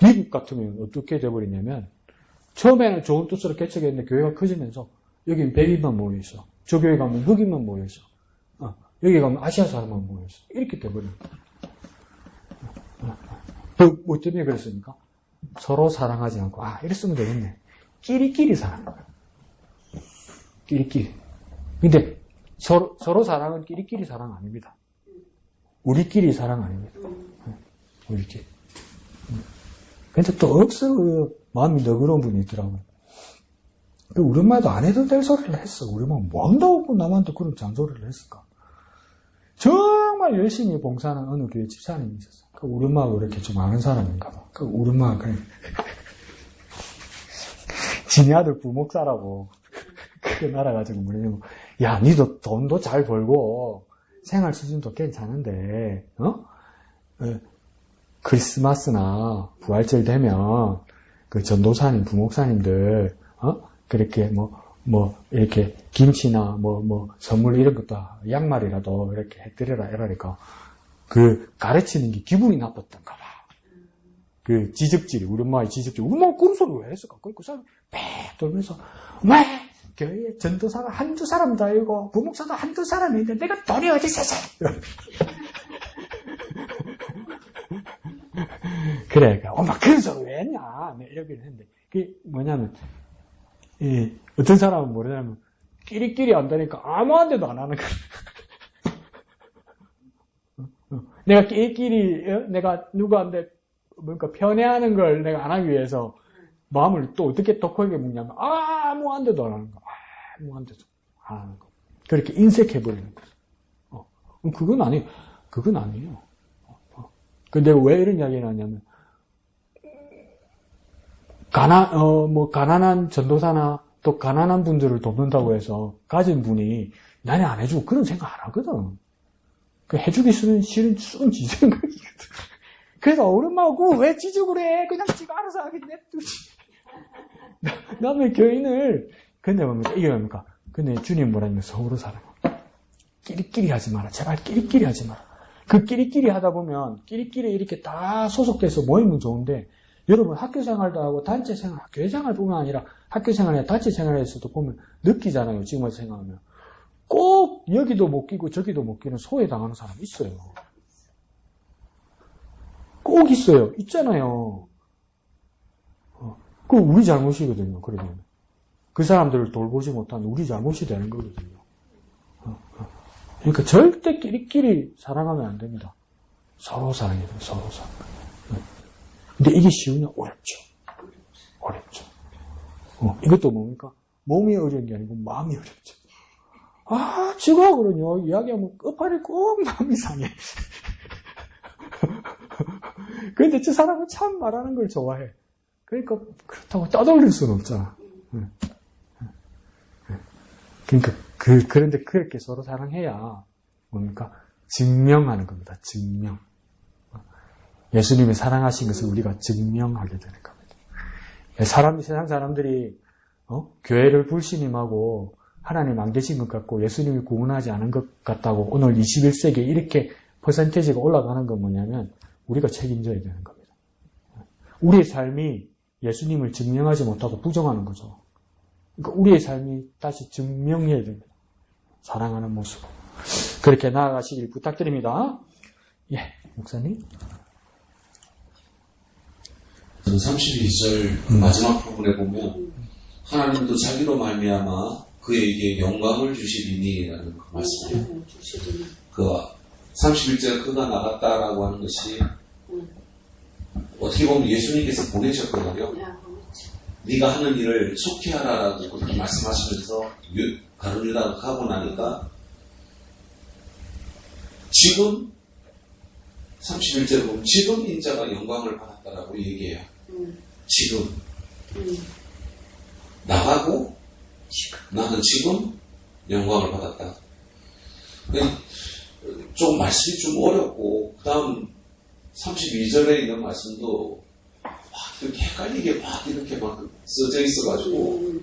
미국 같으면 어떻게 돼버리냐면 처음에는 좋은 뜻으로 개척했는데 교회가 커지면서 여기는 백인만 모여있어. 저 교회 가면 흑인만 모여있어. 여기 가면 아시아 사람만 모여있어. 이렇게 돼버립니다. 뭐 때문에 그랬습니까? 서로 사랑하지 않고 이랬으면 되겠네. 끼리끼리 사랑하는 거야. 끼리끼리. 근데 서로 사랑은 끼리끼리 사랑 아닙니다. 우리끼리 사랑 아닙니다. 우리끼리. 근데 또 억수로 마음이 너그러운 분이 있더라고요. 우리 엄마도 안 해도 될 소리를 했어. 우리 엄마 뭐 한다고 남한테 그런 잔소리를 했을까? 정말 열심히 봉사하는 어느 교회 집사님이 있었어. 우리 엄마하고 이렇게 좀 아는 사람인가 봐. 우리 엄마가 그래. 지네 아들 부목사라고. 그게 알아가지고 뭐냐면, 야, 니도 돈도 잘 벌고, 생활 수준도 괜찮은데, 크리스마스나 부활절 되면, 그 전도사님, 부목사님들, 그렇게 이렇게 김치나 선물 이런 것도 양말이라도 이렇게 해드려라 이러니까 그 가르치는 게 기분이 나빴던가 봐. 그 지적질이, 우리 엄마의 지적질. 우리 엄마가 그런 소리 왜 했을까? 그 사람이 빽 돌면서 왜 교회에 전도사가 한두 사람도 아니고 부목사도 한두 사람이 있는데 내가 돈이 어디 있어서 그래, 엄마 그런 소리 왜 했냐? 이러긴 했는데 그게 뭐냐면 어떤 사람은 뭐냐면 끼리끼리 한다니까 아무한테도 안 하는 거야. 내가 끼리끼리 내가 누구한테 뭔가 편애하는 걸 내가 안 하기 위해서 마음을 또 어떻게 독하게 먹냐면 아무한테도 안 하는 거야. 아무한테도 안 하는 거. 그렇게 인색해버리는 거야. 그건 아니에요. 그건 아니에요. 근데 내가 왜 이런 이야기를 하냐면 가난한 전도사나 또 가난한 분들을 돕는다고 해서 가진 분이 나는 안 해주고 그런 생각 안 하거든. 그 해주기 싫은 지 생각이거든. 그래서 우리 엄마가 그거 왜 지적을 해? 그냥 지가 알아서 하긴 냅두지. 남의 교인을, 근데 뭡니까? 이게 뭡니까? 근데 주님 뭐라냐면 서로 사랑해. 끼리끼리 하지 마라. 제발 끼리끼리 하지 마라. 그 끼리끼리 하다 보면 끼리끼리 이렇게 다 소속돼서 모이면 좋은데 여러분 학교 생활도 하고 단체 생활, 교회 생활뿐만 아니라 학교 생활이나 단체 생활에서도 보면 느끼잖아요. 지금 와서 생각하면. 꼭 여기도 못 끼고 저기도 못 끼는 소외당하는 사람 있어요. 꼭 있어요. 있잖아요. 그거 우리 잘못이거든요. 그러면 그 사람들을 돌보지 못하면 우리 잘못이 되는 거거든요. 그러니까 절대 끼리끼리 사랑하면 안 됩니다. 서로 사랑해야 돼요. 서로 사랑. 근데 이게 쉬우냐? 어렵죠. 어렵죠. 이것도 뭡니까? 몸이 어려운 게 아니고 마음이 어렵죠. 아, 저거하고는요, 이야기하면 끝판에 꼭 마음이 상해. 근데 저 사람은 참 말하는 걸 좋아해. 그러니까 그렇다고 떠돌릴 수는 없잖아. 그러니까 그런데 그렇게 서로 사랑해야 뭡니까? 증명하는 겁니다. 증명. 예수님이 사랑하신 것을 우리가 증명하게 되는 겁니다. 세상 사람들이 교회를 불신임하고 하나님 안 계신 것 같고 예수님이 구원하지 않은 것 같다고 오늘 21세기에 이렇게 퍼센테이지가 올라가는 건 뭐냐면 우리가 책임져야 되는 겁니다. 우리의 삶이 예수님을 증명하지 못하고 부정하는 거죠. 그러니까 우리의 삶이 다시 증명해야 됩니다. 사랑하는 모습. 그렇게 나아가시길 부탁드립니다. 예, 목사님. 32절 마지막 부분에 보면 하나님도 자기로 말미암아 그에게 영광을 주시리니 라는 그 말씀이에요. 그 31절 그가 나갔다라고 하는 것이 어떻게 보면 예수님께서 보내셨거든요. 네가 하는 일을 속히 하라라고 그렇게 말씀하시면서 가룟 유다가 가고 나니까 지금 31절에 보면 지금 인자가 영광을 받았다라고 얘기해요. 지금 나가고 나는 지금 영광을 받았다. 좀 말씀이 좀 어렵고 그 다음 32절에 있는 말씀도 막 이렇게 헷갈리게 막 이렇게 막 써져 있어가지고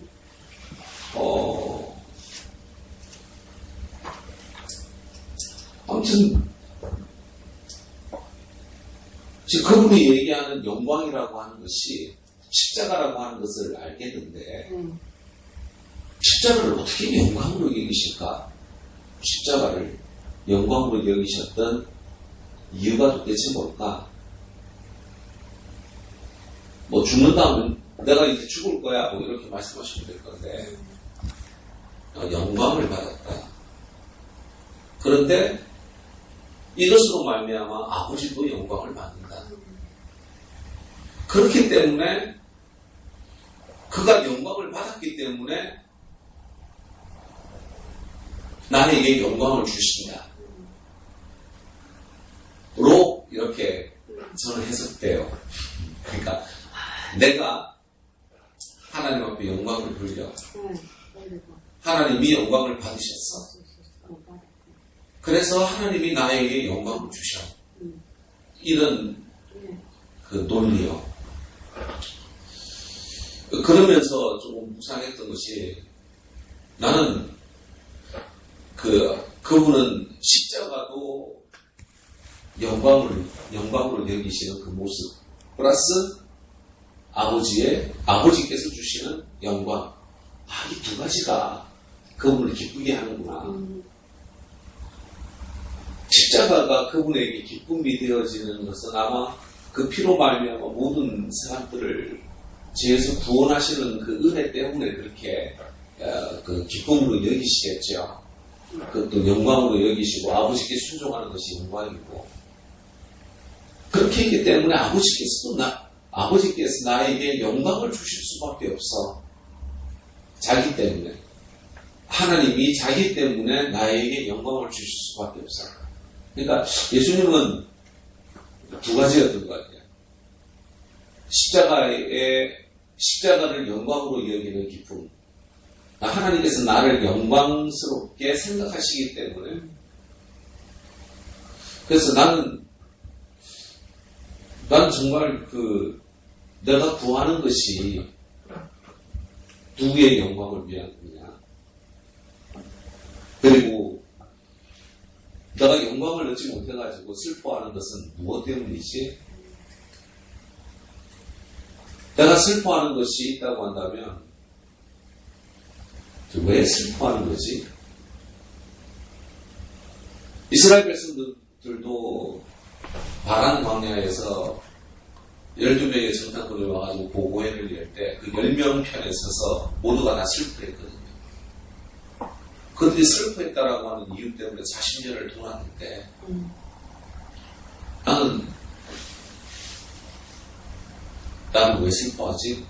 아무튼 지금 그분이 얘기하는 영광이라고 하는 것이 십자가라고 하는 것을 알겠는데 십자가를 어떻게 영광으로 여기실까? 십자가를 영광으로 여기셨던 이유가 도대체 뭘까? 뭐 죽는다면 내가 이제 죽을 거야 뭐 이렇게 말씀하시면 될 건데 영광을 받았다. 그런데 이것으로 말미암아 아버지도 영광을 받는다. 그렇기 때문에 그가 영광을 받았기 때문에 나에게 영광을 주신다. 로 이렇게 저는 해석돼요. 그러니까 내가 하나님 앞에 영광을 돌려 하나님이 영광을 받으셨어. 그래서 하나님이 나에게 영광을 주셔. 이런 그 논리요. 그러면서 조금 묵상했던 것이 나는 그분은 십자가도 영광으로 여기시는 그 모습 플러스 아버지께서 주시는 영광. 이 두 가지가 그분을 기쁘게 하는구나. 십자가가 그분에게 기쁨이 되어지는 것은 아마 그 피로 말미암아 모든 사람들을 죄에서 구원하시는 그 은혜 때문에 그렇게 그 기쁨으로 여기시겠죠. 그것도 영광으로 여기시고 아버지께 순종하는 것이 영광이고 그렇게 했기 때문에 아버지께서 나에게 영광을 주실 수밖에 없어. 자기 때문에 하나님이 자기 때문에 나에게 영광을 주실 수밖에 없어. 그러니까 예수님은 두 가지였던 것 같아요. 십자가를 영광으로 여기는 기쁨. 하나님께서 나를 영광스럽게 생각하시기 때문에. 그래서 나는 난 정말 내가 구하는 것이 누구의 영광을 위한 거냐. 그리고 내가 영광을 얻지 못해가지고 슬퍼하는 것은 무엇 때문이지? 내가 슬퍼하는 것이 있다고 한다면 왜 슬퍼하는 거지? 이스라엘 백성들도 바란 광야에서 12명의 정탐꾼이 와가지고 보고회를 열 때 그 10명 편에 서서 모두가 다 슬퍼했거든요. 그들이 슬퍼했다라고 하는 이유 때문에 40년을 돌았는데 나는 왜 슬퍼하지?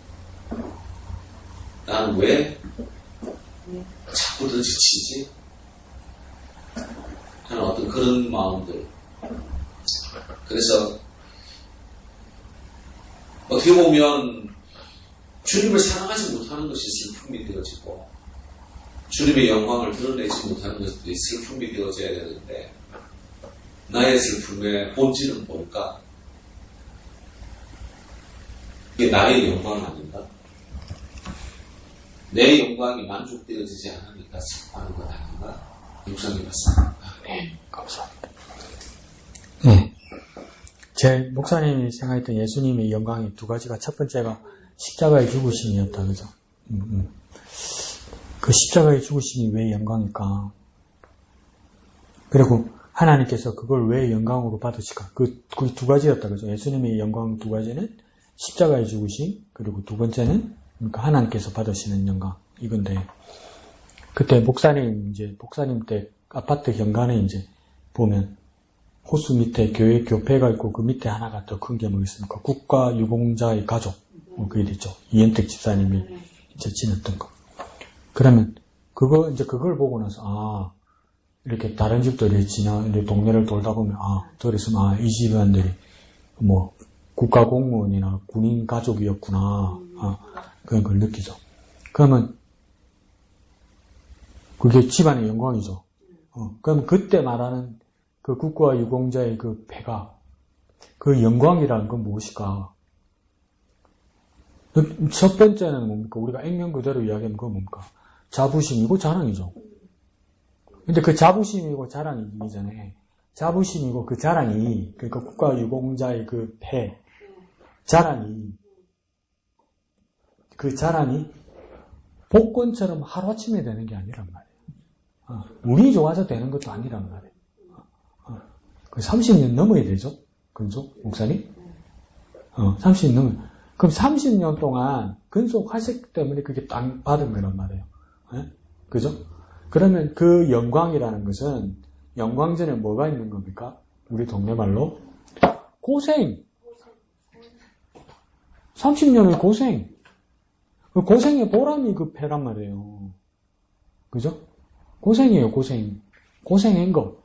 나는 왜 자꾸 더 지치지? 하는 어떤 그런 마음들. 그래서 어떻게 보면 주님을 사랑하지 못하는 것이 슬픔이 되어지고 주님의 영광을 드러내지 못하는 것들이 슬픔이 되어져야 되는데 나의 슬픔의 본질은 뭘까? 이게 나의 영광 아닌가? 내 영광이 만족되어지지 않으니까 슬퍼하는 것 아닌가? 육성이 맞습니다. 네, 감사합니다. 네. 제 목사님이 생각했던 예수님의 영광이 두 가지가, 첫 번째가 십자가의 죽으심이었다, 그죠? 그 십자가의 죽으심이 왜 영광일까? 그리고 하나님께서 그걸 왜 영광으로 받으실까? 그 두 가지였다, 그죠? 예수님의 영광 두 가지는 십자가의 죽으심, 그리고 두 번째는 그러니까 하나님께서 받으시는 영광, 이건데, 그때 목사님 때 아파트 현관에 이제 보면 호수 밑에 교회 교패가 있고 그 밑에 하나가 더 큰 게 뭐 있습니까? 국가유공자의 가족, 그게 있죠. 이현택 집사님이 이제 지냈던 거. 그러면 그걸 보고 나서 이렇게 다른 집들이 이렇게 동네를 돌다 보면 그랬으면 이 집안들이 뭐 국가공무원이나 군인 가족이었구나. 그런 걸 느끼죠. 그러면 그게 집안의 영광이죠. 그럼 그때 말하는 그 국가 유공자의 그 배가, 그 영광이라는 건 무엇일까? 첫 번째는 뭡니까? 우리가 액면 그대로 이야기하면 그건 뭡니까? 자부심이고 자랑이죠. 근데 그 자부심이고 자랑이기 전에, 자부심이고 그 자랑이, 그러니까 국가 유공자의 그 배, 그 자랑이 복권처럼 하루아침에 되는 게 아니란 말이에요. 운이 좋아서 되는 것도 아니란 말이에요. 30년 넘어야 되죠? 그죠? 목사님? 30년 넘어야. 그럼 30년 동안 근속하셨기 때문에 그게 땅 받은 거란 말이에요. 그죠? 그러면 그 영광이라는 것은, 영광 전에 뭐가 있는 겁니까? 우리 동네 말로? 고생! 30년의 고생! 그 고생의 보람이 그 패란 말이에요. 그죠? 고생이에요, 고생. 고생한 거.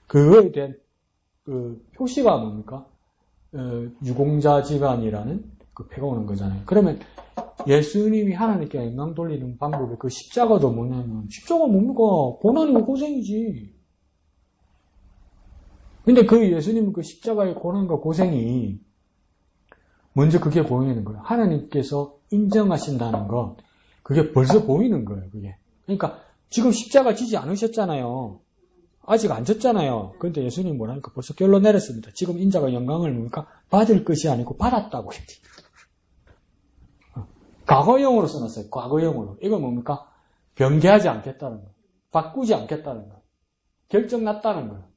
그거에 대한 그 표시가 뭡니까? 유공자 집안이라는 그 패가 오는 거잖아요. 그러면 예수님이 하나님께 영광 돌리는 방법이 그 십자가도 뭐냐면, 십자가 뭡니까? 고난이고 고생이지. 근데 그 예수님은 그 십자가의 고난과 고생이 먼저 그게 보이는 거예요. 하나님께서 인정하신다는 것, 그게 벌써 보이는 거예요, 그게. 그러니까 지금 십자가 지지 않으셨잖아요. 아직 안 졌잖아요. 그런데 예수님이 뭐라니까 벌써 결론 내렸습니다. 지금 인자가 영광을 뭡니까? 받을 것이 아니고 받았다고 했지. 과거형으로 써놨어요. 과거형으로. 이건 뭡니까? 변개하지 않겠다는 거. 바꾸지 않겠다는 거. 결정 났다는 거.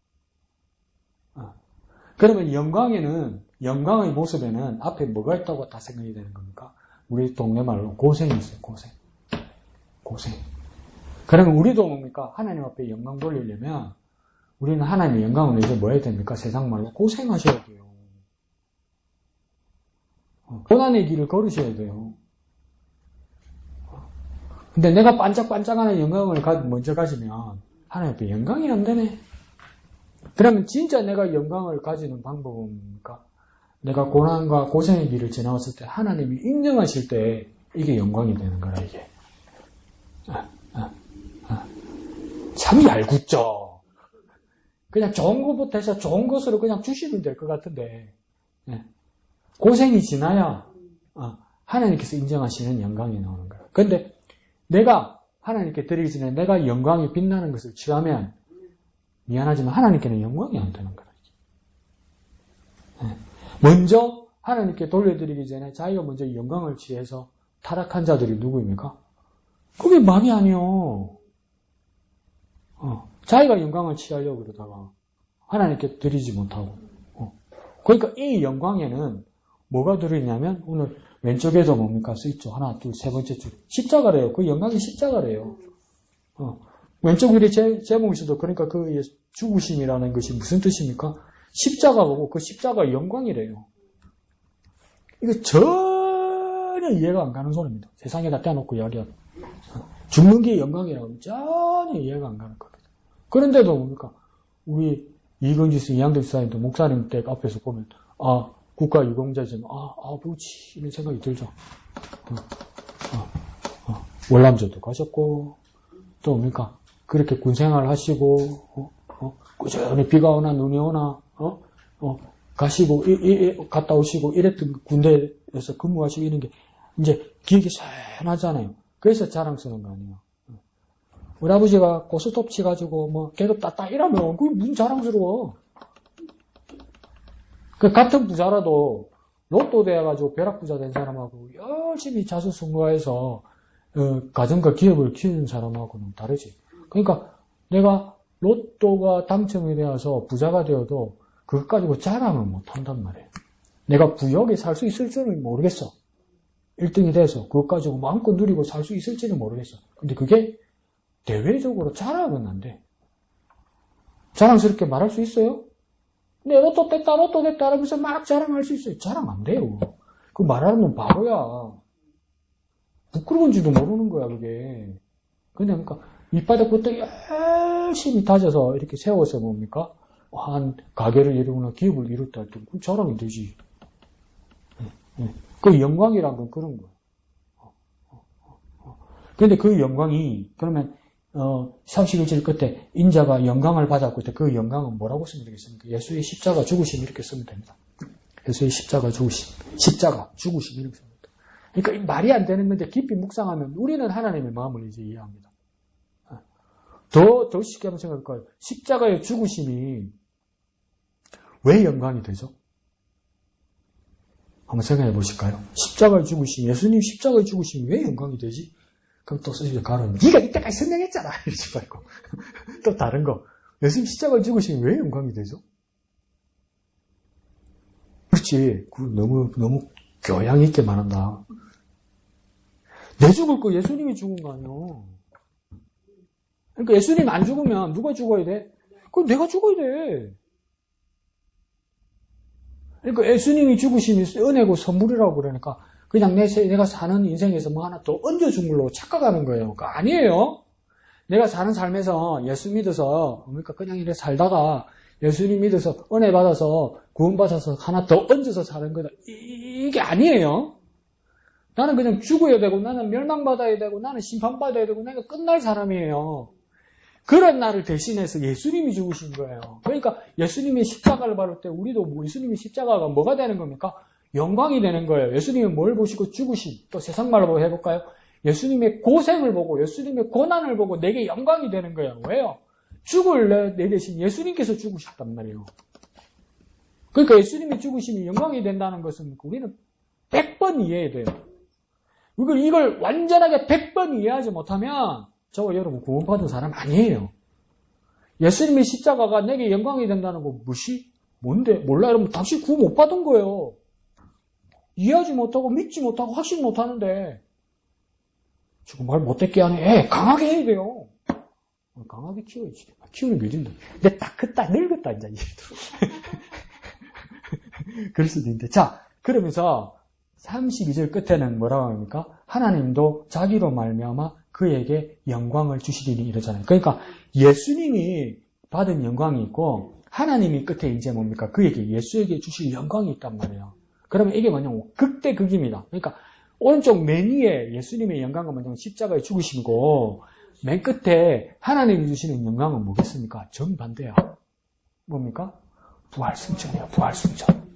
그러면 영광의 모습에는 앞에 뭐가 있다고 다 생각이 되는 겁니까? 우리 동네 말로 고생이 있어요. 고생. 그러면 우리도 뭡니까? 하나님 앞에 영광 돌리려면 우리는 하나님의 영광을 위해서 뭐 해야 됩니까? 세상 말로 고생하셔야 돼요. 고난의 길을 걸으셔야 돼요. 근데 내가 반짝반짝하는 영광을 먼저 가지면 하나님 앞에 영광이 안 되네. 그러면 진짜 내가 영광을 가지는 방법은 뭡니까? 내가 고난과 고생의 길을 지나왔을 때 하나님이 인정하실 때 이게 영광이 되는 거라, 이게. 참 얄궂죠. 그냥 좋은 것부터 해서 좋은 것으로 그냥 주시면 될 것 같은데, 예. 고생이 지나야 하나님께서 인정하시는 영광이 나오는 거예요. 그런데 내가 하나님께 드리기 전에 내가 영광이 빛나는 것을 취하면 미안하지만 하나님께는 영광이 안 되는 거예요. 예. 먼저 하나님께 돌려드리기 전에 자기가 먼저 영광을 취해서 타락한 자들이 누구입니까? 그게 말이 아니요. 자기가 영광을 취하려고 그러다가 하나님께 드리지 못하고. 그러니까 이 영광에는 뭐가 들어있냐면 오늘 왼쪽에도 뭡니까? 쓰있죠. 하나, 둘, 세 번째 줄. 십자가래요. 그 영광이 십자가래요. 왼쪽 위에 제목에서도 그러니까 그 죽으심이라는 것이 무슨 뜻입니까? 십자가고 그 십자가 영광이래요. 이거 전혀 이해가 안 가는 소리입니다. 세상에다 떼놓고 이야기하고. 죽는 게 영광이라고 하면 전혀 이해가 안 가는 겁니다. 그런데도 뭡니까? 우리 이건지 이양덕 사님도 목사님 댁 앞에서 보면 국가 유공자지만 아버지 이런 생각이 들죠. 월남전도 가셨고 또 뭡니까? 그렇게 군생활 하시고 꾸준히 비가 오나 눈이 오나 가시고 갔다 오시고 이랬던 군대에서 근무하시고 이런 게 이제 기억이 선하잖아요. 그래서 자랑스러운 거 아니에요. 우리 아버지가 고스톱 치가지고 개도 따따 이러면 그게 무슨 자랑스러워. 그 같은 부자라도 로또 돼가지고 벼락부자 된 사람하고 열심히 자수성가해서 가정과 기업을 키우는 사람하고는 다르지. 그러니까 내가 로또가 당첨이 되어서 부자가 되어도 그것 가지고 자랑을 못한단 말이에요. 내가 부역에 살 수 있을지는 모르겠어. 1등이 돼서 그것 가지고 마음껏 누리고 살 수 있을지는 모르겠어. 근데 그게 대외적으로 자랑은 안 돼. 자랑스럽게 말할 수 있어요? 네, 로또 됐다 하면서 막 자랑할 수 있어요. 자랑 안 돼요. 그 말하는 놈 바보야. 부끄러운지도 모르는 거야, 그게. 그러니까 밑바닥부터 열심히 다져서 이렇게 세워서 뭡니까? 한 가게를 이루거나 기업을 이뤘다 할 때 그 자랑이 되지. 그 영광이란 건 그런 거예요. 그런데 그 영광이 그러면 31절 끝에 인자가 영광을 받았고 그 영광은 뭐라고 쓰면 되겠습니까? 예수의 십자가 죽으심 이렇게 쓰면 됩니다. 예수의 십자가 죽으심 이렇게 쓰면 됩니다. 그러니까 말이 안 되는 건데 깊이 묵상하면 우리는 하나님의 마음을 이제 이해합니다. 더 쉽게 한번 생각해 볼까요? 십자가의 죽으심이 왜 영광이 되죠? 한번 생각해 보실까요? 십자가의 죽으심, 예수님 십자가의 죽으심이 왜 영광이 되지? 그럼 또 쓰시죠. 가로는 네가 이때까지 설명했잖아. 이러지 말고 또 다른 거. 예수님 십자가의 죽으심이 왜 영광이 되죠? 그렇지. 너무 교양 있게 말한다. 내 죽을 거 예수님이 죽은 거 아니야. 그러니까 예수님 안 죽으면 누가 죽어야 돼? 그럼 내가 죽어야 돼. 그러니까 예수님이 죽으심이 은혜고 선물이라고 그러니까 그냥 내가 사는 인생에서 뭐 하나 더 얹어준 걸로 착각하는 거예요. 그거 아니에요. 내가 사는 삶에서 예수 믿어서 그러니까 그냥 이렇게 살다가 예수님 믿어서 은혜 받아서 구원받아서 하나 더 얹어서 사는 거다. 이게 아니에요. 나는 그냥 죽어야 되고 나는 멸망받아야 되고 나는 심판받아야 되고 내가 끝날 사람이에요. 그런 나를 대신해서 예수님이 죽으신 거예요. 그러니까 예수님이 십자가를 바를 때 우리도 예수님이 십자가가 뭐가 되는 겁니까? 영광이 되는 거예요. 예수님이 뭘 보시고 죽으신, 또 세상 말로 해볼까요? 예수님의 고생을 보고 예수님의 고난을 보고 내게 영광이 되는 거예요. 왜요? 죽을 내 대신 예수님께서 죽으셨단 말이에요. 그러니까 예수님이 죽으심이 영광이 된다는 것은 우리는 100번 이해해야 돼요. 이걸 완전하게 100번 이해하지 못하면 저와 여러분 구원받은 사람 아니에요. 예수님의 십자가가 내게 영광이 된다는 거 무시? 뭔데? 몰라. 여러분 당신 구원 못 받은 거예요. 이해하지 못하고 믿지 못하고 확신 못하는데 지금 말 못듣게 하네. 강하게 해야 돼요. 강하게 키워야지. 키우는 게 어딘데. 근데 딱 늙었다 이제. 그럴 수도 있는데. 자, 그러면서 32절 끝에는 뭐라고 합니까? 하나님도 자기로 말미암아 그에게 영광을 주시리니 이러잖아요. 그러니까 예수님이 받은 영광이 있고 하나님이 끝에 이제 뭡니까? 그에게 예수에게 주실 영광이 있단 말이에요. 그러면 이게 뭐냐면 극대극입니다. 그러니까 오른쪽 맨 위에 예수님의 영광은 뭐냐면 십자가의 죽으심이고 맨 끝에 하나님이 주시는 영광은 뭐겠습니까? 정반대야. 뭡니까? 부활승천이에요. 부활승천.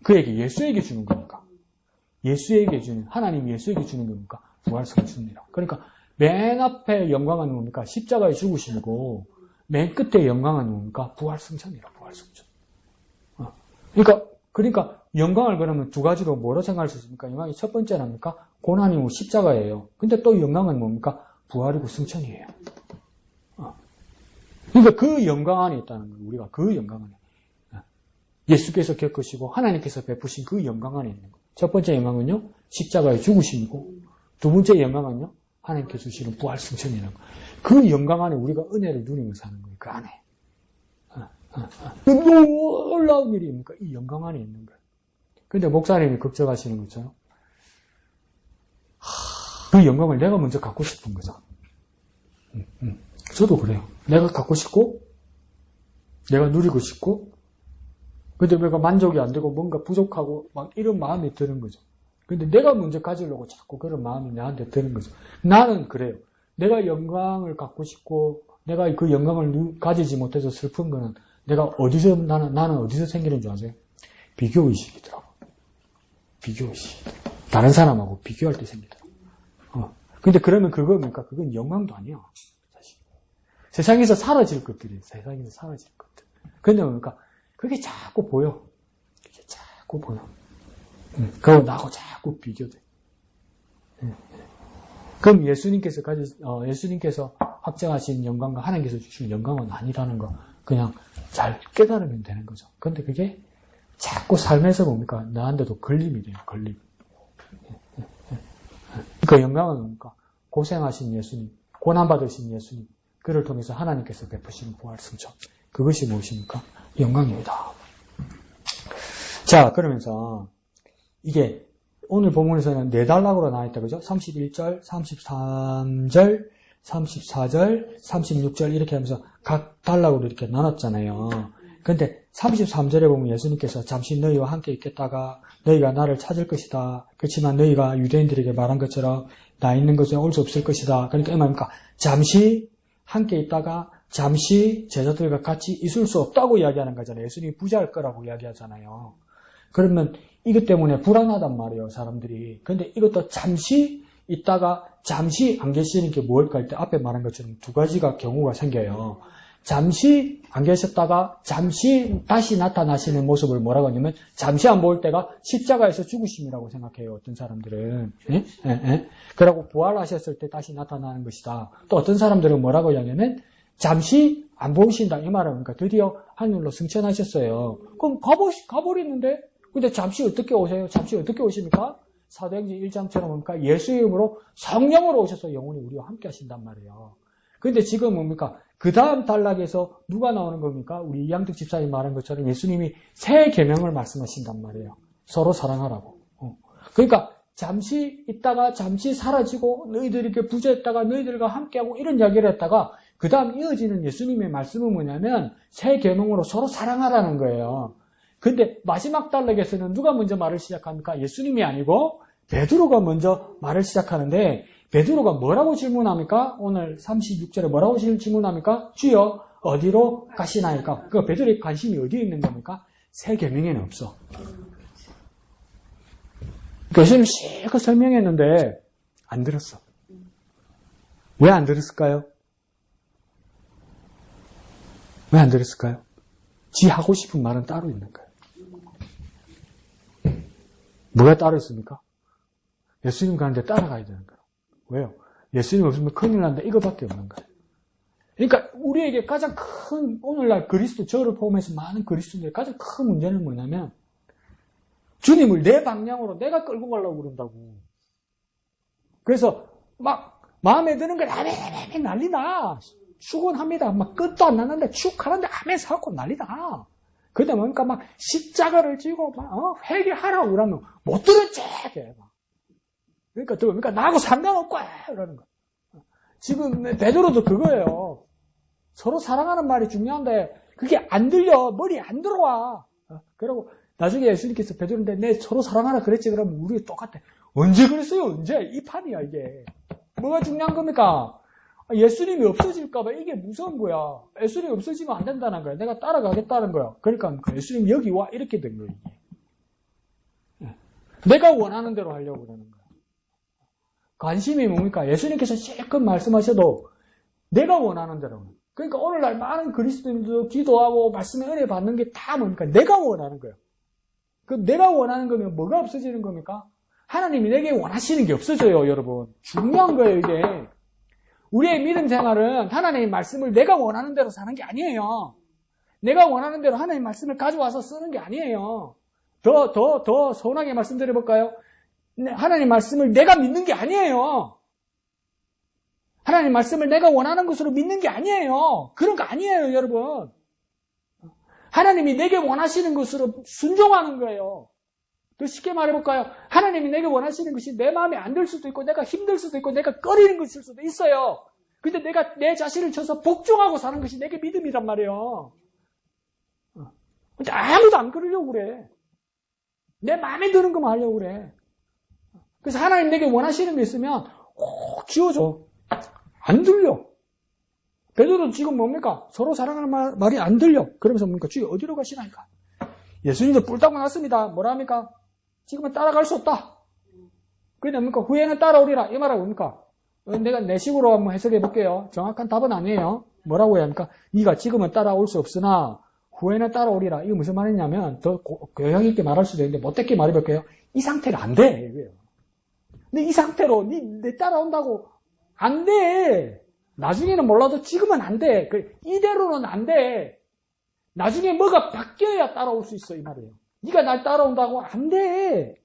그에게 예수에게 주는 거니까. 예수에게 주는, 하나님이 예수에게 주는 겁니까? 부활승천이라. 그러니까 맨 앞에 영광은 뭡니까? 십자가의 죽으심이고 맨 끝에 영광은 뭡니까? 부활승천이라. 부활승천. 그러니까 영광을 그러면 두 가지로 뭐로 생각할 수 있습니까? 영광이 첫 번째는 뭡니까? 고난이고 십자가예요. 근데 또 영광은 뭡니까? 부활이고 승천이에요. 그러니까 그 영광 안에 있다는 거예요. 우리가 그 영광 안에. 예수께서 겪으시고 하나님께서 베푸신 그 영광 안에 있는 거예요. 첫 번째 영광은요, 십자가의 죽으심이고, 두 번째 영광은요, 하나님께 주시는 부활 승천이라는 거예요. 그 영광 안에 우리가 은혜를 누리면서 사는 거예요. 그 안에. 놀라운 일입니까? 이 영광 안에 있는 거예요. 근데 목사님이 걱정하시는 것처럼, 그 영광을 내가 먼저 갖고 싶은 거죠. 저도 그래요. 내가 갖고 싶고, 내가 누리고 싶고, 근데 내가 만족이 안 되고 뭔가 부족하고 막 이런 마음이 드는 거죠. 근데 내가 먼저 가지려고 자꾸 그런 마음이 나한테 드는 거죠. 나는 그래요. 내가 영광을 갖고 싶고 내가 그 영광을 가지지 못해서 슬픈 거는 내가 어디서 나는 어디서 생기는 줄 아세요? 비교의식이더라고. 비교의식. 다른 사람하고 비교할 때 생기더라고. 근데 그러면 그겁니까? 그건 영광도 아니야. 사실. 세상에서 사라질 것들이에요. 세상에서 사라질 것들. 근데 뭡니까? 그게 자꾸 보여. 그게 자꾸 보여. 그거 나하고 자꾸 비교돼. 그럼 예수님께서 확정하신 영광과 하나님께서 주시는 영광은 아니라는 거 그냥 잘 깨달으면 되는 거죠. 그런데 그게 자꾸 삶에서 뭡니까? 나한테도 걸림이 돼요. 걸림. 그 영광은 뭡니까? 고생하신 예수님, 고난받으신 예수님, 그를 통해서 하나님께서 베푸시는 부활 승천. 그것이 무엇입니까? 영광입니다. 자, 그러면서 이게 오늘 본문에서는 네 단락으로 나와있다. 그죠? 31절, 33절, 34절, 36절 이렇게 하면서 각 단락으로 이렇게 나눴잖아요. 근데 33절에 보면 예수님께서 잠시 너희와 함께 있겠다가 너희가 나를 찾을 것이다. 그렇지만 너희가 유대인들에게 말한 것처럼 나 있는 곳에 올 수 없을 것이다. 그러니까 이 말입니까? 잠시 함께 있다가 잠시 제자들과 같이 있을 수 없다고 이야기하는 거잖아요. 예수님이 부재할 거라고 이야기하잖아요. 그러면 이것 때문에 불안하단 말이에요, 사람들이. 근데 이것도 잠시 있다가 잠시 안 계시는 게 뭘까 할 때 앞에 말한 것처럼 두 가지가 경우가 생겨요. 잠시 안 계셨다가 잠시 다시 나타나시는 모습을 뭐라고 하냐면 잠시 안 보일 때가 십자가에서 죽으심이라고 생각해요. 어떤 사람들은. 그러고 부활하셨을 때 다시 나타나는 것이다. 또 어떤 사람들은 뭐라고 이야기하냐면 잠시 안 보이신다. 이 말은 그러니까 드디어 하늘로 승천하셨어요. 그럼 가버리는데 근데 잠시 어떻게 오세요? 잠시 어떻게 오십니까? 사도행전 1장처럼 뭡니까? 예수의 이름으로 성령으로 오셔서 영원히 우리와 함께 하신단 말이에요. 근데 지금 뭡니까? 그 다음 단락에서 누가 나오는 겁니까? 우리 이양득 집사님 말한 것처럼 예수님이 새 계명을 말씀하신단 말이에요. 서로 사랑하라고. 그러니까 잠시 있다가 잠시 사라지고 너희들이 이렇게 부재했다가 너희들과 함께하고 이런 이야기를 했다가 그 다음 이어지는 예수님의 말씀은 뭐냐면 새 계명으로 서로 사랑하라는 거예요. 근데 마지막 단락에서는 누가 먼저 말을 시작합니까? 예수님이 아니고 베드로가 먼저 말을 시작하는데 베드로가 뭐라고 질문합니까? 오늘 36절에 뭐라고 질문합니까? 주여 어디로 가시나이까? 그 베드로의 관심이 어디에 있는 겁니까? 새 계명에는 없어. 예수님 실컷 설명했는데 안 들었어. 왜 안 들었을까요? 왜 안 들었을까요? 지 하고 싶은 말은 따로 있는 거예요. 뭐가 따로 있습니까? 예수님 가는데 따라가야 되는 거예요. 왜요? 예수님 없으면 큰일 난다. 이거밖에 없는 거예요. 그러니까 우리에게 가장 큰 오늘날 그리스도 저를 포함해서 많은 그리스도인들의 가장 큰 문제는 뭐냐면 주님을 내 방향으로 내가 끌고 가려고 그런다고. 그래서 막 마음에 드는 걸 아멘 난리나. 축원합니다. 막 끝도 안 났는데 축하는데 아멘 사고 난리나. 그때 뭡니까? 막 십자가를 지고 막 회개하라고 그러면 못 들은 척해. 그러니까 나하고 상관없고 이러는 거. 지금 베드로도 그거예요. 서로 사랑하는 말이 중요한데 그게 안 들려. 머리에 안 들어와. 그리고 나중에 예수님께서 베드로인데 내 서로 사랑하라 그랬지. 그러면 우리 똑같아. 언제 그랬어요? 언제? 이 판이야 이게. 뭐가 중요한 겁니까? 예수님이 없어질까봐 이게 무서운 거야. 예수님이 없어지면 안 된다는 거야. 내가 따라가겠다는 거야. 그러니까 예수님 여기 와 이렇게 된 거야. 이게. 내가 원하는 대로 하려고 그러는 거야. 관심이 뭡니까? 예수님께서 실컷 말씀하셔도 내가 원하는 대로. 그러니까 오늘날 많은 그리스도인들도 기도하고 말씀의 은혜 받는 게 다 뭡니까? 내가 원하는 거예요. 그 내가 원하는 거면 뭐가 없어지는 겁니까? 하나님이 내게 원하시는 게 없어져요, 여러분. 중요한 거예요, 이게. 우리의 믿음 생활은 하나님의 말씀을 내가 원하는 대로 사는 게 아니에요. 내가 원하는 대로 하나님의 말씀을 가져와서 쓰는 게 아니에요. 더 서운하게 말씀드려볼까요? 하나님의 말씀을 내가 믿는 게 아니에요. 하나님의 말씀을 내가 원하는 것으로 믿는 게 아니에요. 그런 거 아니에요, 여러분. 하나님이 내게 원하시는 것으로 순종하는 거예요. 더 쉽게 말해볼까요? 하나님이 내게 원하시는 것이 내 마음에 안 들 수도 있고, 내가 힘들 수도 있고, 내가 꺼리는 것일 수도 있어요. 근데 내가 내 자신을 쳐서 복종하고 사는 것이 내게 믿음이란 말이에요. 근데 아무도 안 그러려고 그래. 내 마음에 드는 것만 하려고 그래. 그래서 하나님 내게 원하시는 게 있으면 꼭 지어줘. 안 들려. 베드로도 지금 뭡니까? 서로 사랑하는 말이 안 들려. 그러면서 뭡니까? 주여 어디로 가시나이까? 예수님도 뿔따고 났습니다. 뭐라 합니까? 지금은 따라갈 수 없다. 그게 뭡니까? 후에는 따라오리라. 이 말은 뭡니까? 내가 내 식으로 한번 해석해 볼게요. 정확한 답은 아니에요. 뭐라고 해야 합니까? 네가 지금은 따라올 수 없으나 후에는 따라오리라. 이거 무슨 말이냐면 더 교양 있게 말할 수도 있는데 못되게 말해볼게요. 이 상태로 안 돼. 이거예요. 근데 이 상태로 내 따라온다고 안 돼. 나중에는 몰라도 지금은 안 돼. 이대로는 안 돼. 나중에 뭐가 바뀌어야 따라올 수 있어 이 말이에요. 네가 날 따라온다고 안 돼.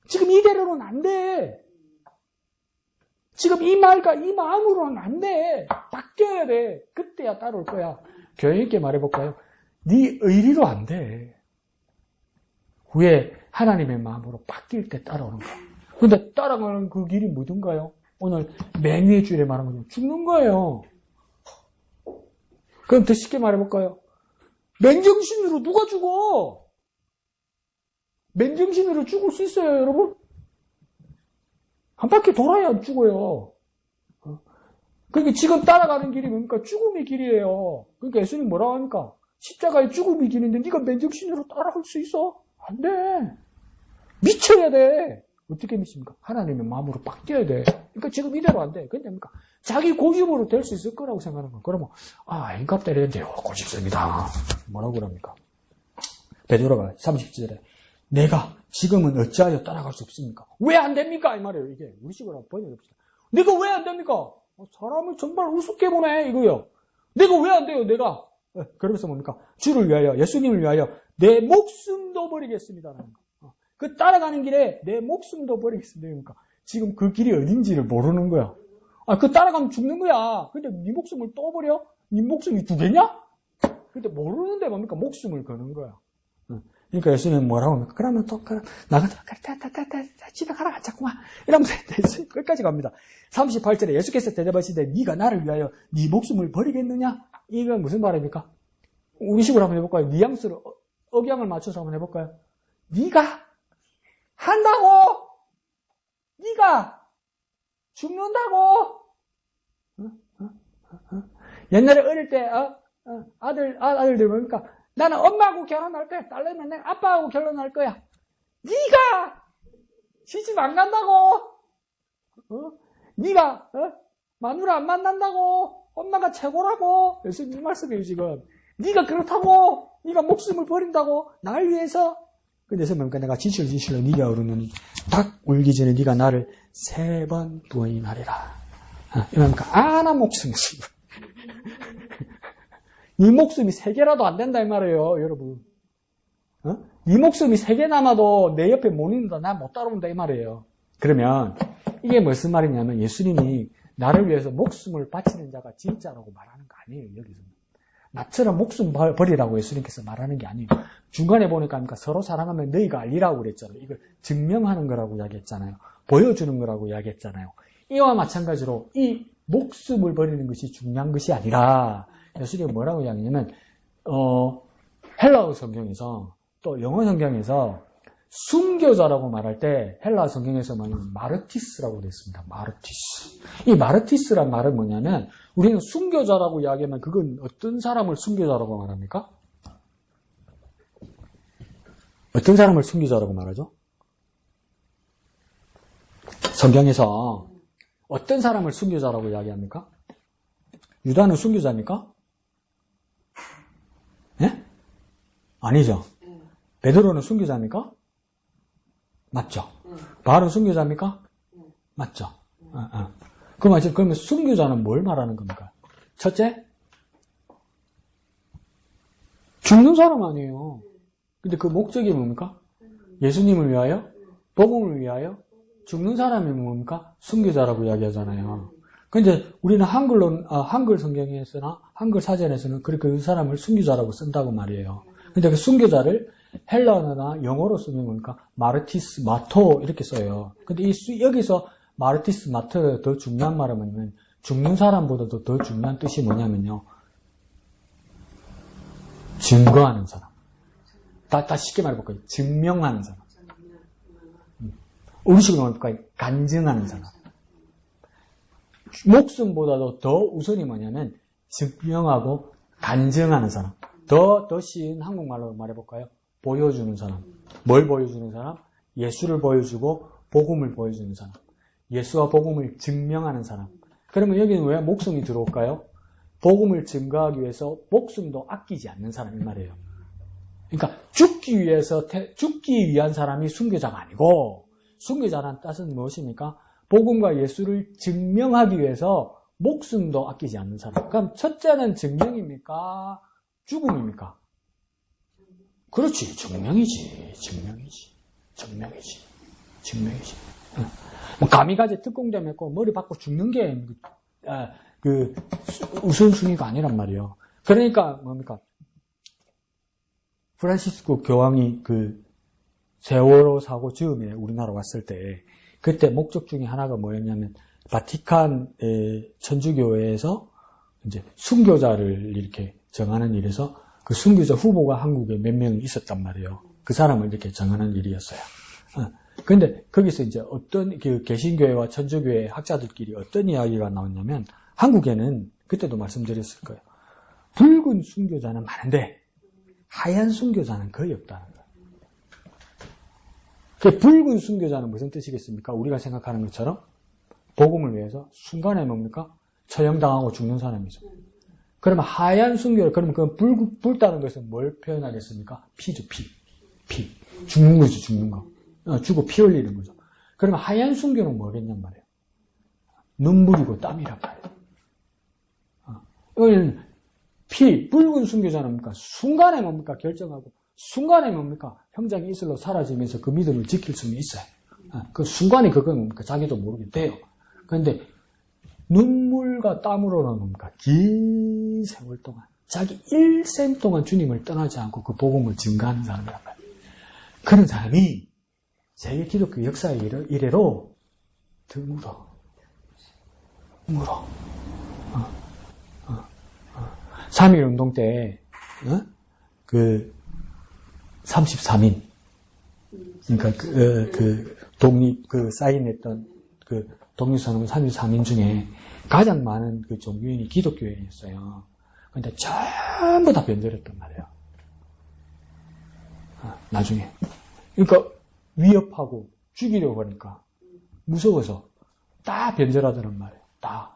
지금 이대로는 안 돼. 지금 이 말과 이 마음으로는 안 돼. 바뀌어야 돼. 그때야 따라올 거야. 교양 있게 말해볼까요? 네 의리로 안 돼. 후에 하나님의 마음으로 바뀔 때 따라오는 거야. 근데 따라가는 그 길이 뭐든가요? 오늘 맨 위에 줄에 말한 거죠. 죽는 거예요. 그럼 더 쉽게 말해볼까요? 맨정신으로 누가 죽어? 맨정신으로 죽을 수 있어요, 여러분? 한 바퀴 돌아야 안 죽어요. 그러니까 지금 따라가는 길이 뭡니까? 죽음의 길이에요. 그러니까 예수님 뭐라고 합니까? 십자가의 죽음의 길인데 네가 맨정신으로 따라갈 수 있어? 안 돼. 미쳐야 돼. 어떻게 미칩니까? 하나님의 마음으로 바뀌어야 돼. 그러니까 지금 이대로 안 돼. 그게 됩니까? 자기 고집으로 될 수 있을 거라고 생각하는 거야. 그러면 인갑 때리는데요. 고집습니다. 뭐라고 그럽니까? 베드로가 30절에 내가 지금은 어찌하여 따라갈 수 없습니까? 왜 안 됩니까? 이 말이에요. 이게 우리 식으로 한번 번역해봅시다. 내가 왜 안 됩니까? 사람을 정말 우습게 보네 이거요. 내가 왜 안 돼요? 내가 그러면서 뭡니까? 주를 위하여 예수님을 위하여 내 목숨도 버리겠습니다라는 거. 그 따라가는 길에 내 목숨도 버리겠습니다. 그러니까 지금 그 길이 어딘지를 모르는 거야. 그 따라가면 죽는 거야. 근데 네 목숨을 또 버려? 네 목숨이 두 개냐? 근데 모르는데 뭡니까? 목숨을 거는 거야. 그러니까 예수님은 뭐라고 합니까? 그러면 또 나가서 집에 가라 자꾸만 이러면서 끝까지 갑니다. 38절에 예수께서 대답하시되 네가 나를 위하여 네 목숨을 버리겠느냐? 이건 무슨 말입니까? 우리 식으로 한번 해볼까요? 뉘앙스로 억양을 맞춰서 한번 해볼까요? 네가 한다고 네가 죽는다고 옛날에 어릴 때 아들들 뭡니까? 나는 엄마하고 결혼할 거야. 딸내미는 내가 아빠하고 결혼할 거야. 네가 시집 안 간다고 네가 마누라 안 만난다고 엄마가 최고라고 예수님 말씀이에요 지금. 네가 그렇다고 네가 목숨을 버린다고 날 위해서. 그래서 뭡니까? 내가 진실로 네가 오르느니 닭 울기 전에 네가 나를 3번 부인하리라. 이러니까 아나 목숨이 네 목숨이 3개라도 안 된다 이 말이에요, 여러분. 네 목숨이 3개 남아도 내 옆에 못 있는다, 나 못 따라온다 이 말이에요. 그러면 이게 무슨 말이냐면 예수님이 나를 위해서 목숨을 바치는 자가 진짜라고 말하는 거 아니에요, 여기서는. 나처럼 목숨 버리라고 예수님께서 말하는 게 아니에요. 중간에 보니까 서로 사랑하면 너희가 알리라고 그랬잖아요. 이걸 증명하는 거라고 이야기했잖아요. 보여주는 거라고 이야기했잖아요. 이와 마찬가지로 이 목숨을 버리는 것이 중요한 것이 아니라 예수님이 뭐라고 이야기하냐면 헬라어 성경에서 또 영어 성경에서 순교자라고 말할 때 헬라어 성경에서는 마르티스라고 되어 있습니다. 마르티스. 이 마르티스란 말은 뭐냐면 우리는 순교자라고 이야기하면 그건 어떤 사람을 순교자라고 말합니까? 어떤 사람을 순교자라고 말하죠? 성경에서 어떤 사람을 순교자라고 이야기합니까? 유다는 순교자입니까? 예? 아니죠. 베드로는 순교자입니까? 맞죠. 바울은 순교자입니까? 맞죠. 그러면 순교자는 뭘 말하는 겁니까? 첫째, 죽는 사람 아니에요. 근데 그 목적이 뭡니까? 예수님을 위하여? 복음을 위하여? 죽는 사람이 뭡니까? 순교자라고 이야기하잖아요. 근데 우리는 한글 성경에서나 한글 사전에서는 그렇게 그 사람을 순교자라고 쓴다고 말이에요. 근데 그 순교자를 헬라어나 영어로 쓰면 뭡니까? 마르티스, 마토 이렇게 써요. 근데 여기서 마르티스, 마토가 더 중요한 말은 뭐냐면 죽는 사람보다도 더 중요한 뜻이 뭐냐면요. 증거하는 사람. 다 쉽게 말해볼까요? 증명하는 사람. 음식을 뭡니까? 간증하는 사람. 목숨보다도 더 우선이 뭐냐면 증명하고 간증하는 사람. 더 쉬운 한국말로 말해볼까요? 보여주는 사람. 뭘 보여주는 사람? 예수를 보여주고 복음을 보여주는 사람. 예수와 복음을 증명하는 사람. 그러면 여기는 왜 목숨이 들어올까요? 복음을 증거하기 위해서 목숨도 아끼지 않는 사람이 말이에요. 그러니까 죽기 위한 사람이 순교자가 아니고 순교자라는 뜻은 무엇입니까? 복음과 예수를 증명하기 위해서 목숨도 아끼지 않는 사람. 그럼 첫째는 증명입니까? 죽음입니까? 그렇지. 증명이지. 뭐 가미가제 특공대 맺고 머리 박고 죽는 게 우선순위가 아니란 말이에요. 그러니까 뭡니까? 프란시스코 교황이 세월호 사고 즈음에 우리나라 왔을 때 그때 목적 중에 하나가 뭐였냐면 바티칸 천주교회에서 이제 순교자를 이렇게 정하는 일에서 그 순교자 후보가 한국에 몇 명 있었단 말이에요. 그 사람을 이렇게 정하는 일이었어요. 근데 거기서 이제 어떤 그 개신교회와 천주교회 학자들끼리 어떤 이야기가 나왔냐면 한국에는 그때도 말씀드렸을 거예요. 붉은 순교자는 많은데 하얀 순교자는 거의 없다는 거예요. 그 붉은 순교자는 무슨 뜻이겠습니까? 우리가 생각하는 것처럼 복음을 위해서 순간에 뭡니까? 처형당하고 죽는 사람이죠. 그러면 하얀 순교를 그러면 그 붉다는 것은 뭘 표현하겠습니까? 피죠, 피. 죽는 거죠, 죽는 거. 죽고 피 흘리는 거죠. 그러면 하얀 순교는 뭐겠냔 말이에요. 눈물이고 땀이란 말이에요. 붉은 순교자는 뭡니까? 순간에 뭡니까? 결정하고, 순간에 뭡니까? 형장이 이슬로 사라지면서 그 믿음을 지킬 수는 있어요. 그 순간이 그건 뭡니까? 자기도 모르게 돼요. 그런데 눈물과 땀으로는 뭡니까? 긴 세월 동안, 자기 일생 동안 주님을 떠나지 않고 그 복음을 증가하는 사람이란 말이에요. 그런 사람이 세계 기독교 역사의 이래로 드물어. 3.1 운동 때, 33인. 그러니까, 사인했던 독립선언 33인 중에 가장 많은 그 종교인이 기독교인이었어요. 근데 전부 다 변절했단 말이에요. 나중에. 그러니까, 위협하고 죽이려고 하니까 무서워서 다 변절하더란 말이에요. 다.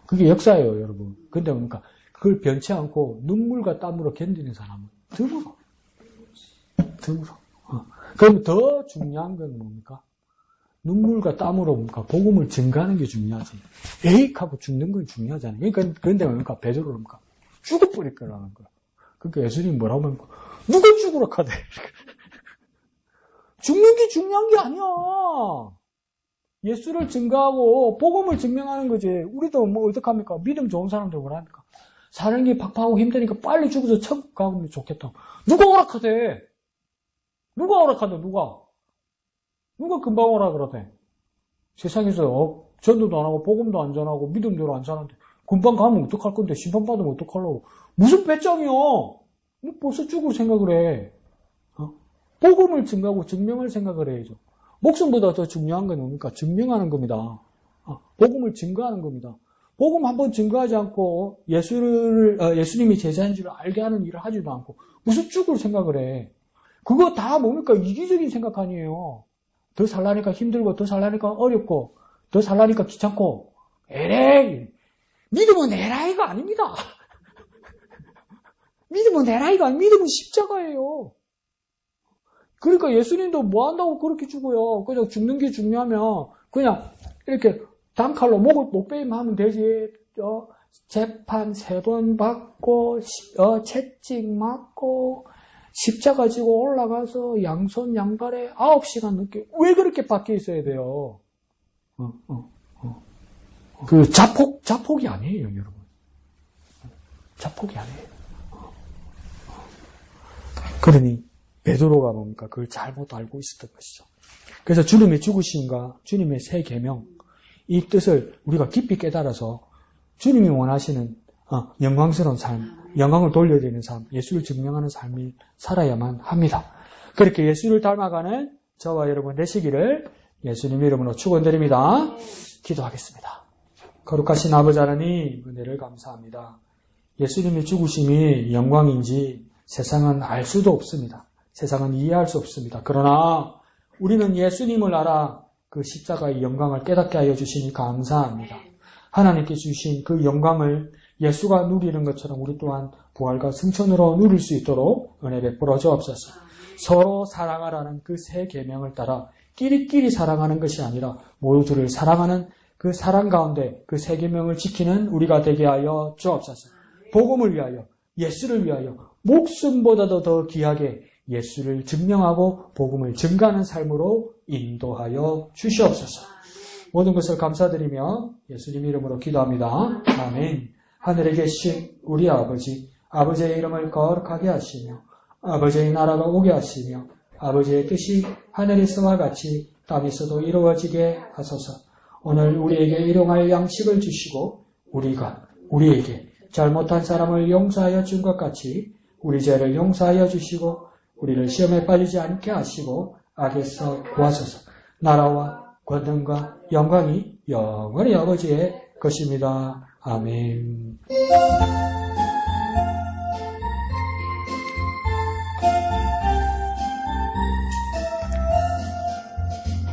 그게 역사예요, 여러분. 근데 그러니까 그걸 변치 않고 눈물과 땀으로 견디는 사람은 드물어. 그럼 더 중요한 건 뭡니까? 눈물과 땀으로 뭡니까? 복음을 증가하는 게 중요하지. 에익하고 죽는 건 중요하잖아요. 그러니까 그런데 뭡니까? 베드로는 뭡니까? 죽어버릴 거라는 거야. 그러니까 예수님이 뭐라고 하면 누가 죽으라 카대. 죽는 게 중요한 게 아니야. 예수를 증거하고 복음을 증명하는 거지. 우리도 뭐 어떡합니까? 믿음 좋은 사람들 뭐랍니까? 사는 게 팍팍하고 힘드니까 빨리 죽어서 천국 가면 좋겠다. 누가 오락하대? 누가 금방 오라 그러대? 세상에서 전도도 안 하고 복음도 안 전하고 믿음대로 안 사는데 금방 가면 어떡할 건데 심판받으면 어떡하려고? 무슨 배짱이야? 벌써 죽을 생각을 해. 복음을 증거하고 증명할 생각을 해야죠. 목숨보다 더 중요한 건 뭡니까? 증명하는 겁니다. 복음을 증거하는 겁니다. 복음 한번 증거하지 않고 예수님이 제자인 줄 알게 하는 일을 하지도 않고 무슨 죽을 생각을 해. 그거 다 뭡니까? 이기적인 생각 아니에요. 더 살라니까 힘들고, 더 살라니까 어렵고, 더 살라니까 귀찮고, 에레이! 믿음은 에라이가 아닙니다. 믿음은 에라이가 아니고, 믿음은 십자가예요. 그러니까 예수님도 뭐 한다고 그렇게 죽어요. 그냥 죽는 게 중요하면, 그냥 이렇게 단칼로 목베임 하면 되지. 재판 3번 받고, 채찍 맞고, 십자가 지고 올라가서 양손 양발에 9시간 넘게 왜 그렇게 밖에 있어야 돼요? 그 자폭이 아니에요, 여러분. 자폭이 아니에요. 그러니 베드로가 뭡니까? 그걸 잘못 알고 있었던 것이죠. 그래서 주님의 죽으심과 주님의 새 계명, 이 뜻을 우리가 깊이 깨달아서 주님이 원하시는 영광스러운 삶, 영광을 돌려드리는 삶, 예수를 증명하는 삶이 살아야만 합니다. 그렇게 예수를 닮아가는 저와 여러분 되시기를 예수님 이름으로 축원드립니다. 기도하겠습니다. 거룩하신 아버지 하나님, 은혜를 감사합니다. 예수님의 죽으심이 영광인지 세상은 알 수도 없습니다. 세상은 이해할 수 없습니다. 그러나 우리는 예수님을 알아 그 십자가의 영광을 깨닫게 하여 주시니 감사합니다. 하나님께 주신 그 영광을 예수가 누리는 것처럼 우리 또한 부활과 승천으로 누릴 수 있도록 은혜 베풀어 주옵소서. 서로 사랑하라는 그 새 계명을 따라 끼리끼리 사랑하는 것이 아니라 모두를 사랑하는 그 사랑 가운데 그 새 계명을 지키는 우리가 되게 하여 주옵소서. 복음을 위하여, 예수를 위하여 목숨보다도 더 귀하게 예수를 증명하고 복음을 증가하는 삶으로 인도하여 주시옵소서. 모든 것을 감사드리며 예수님 이름으로 기도합니다. 아멘. 하늘에 계신 우리 아버지, 아버지의 이름을 거룩하게 하시며 아버지의 나라가 오게 하시며 아버지의 뜻이 하늘에서와 같이 땅에서도 이루어지게 하소서. 오늘 우리에게 일용할 양식을 주시고 우리가 우리에게 잘못한 사람을 용서하여 준 것 같이 우리 죄를 용서하여 주시고 우리를 시험에 빠지지 않게 하시고 악에서 구하소서. 나라와 권능과 영광이 영원히 아버지의 것입니다. 아멘.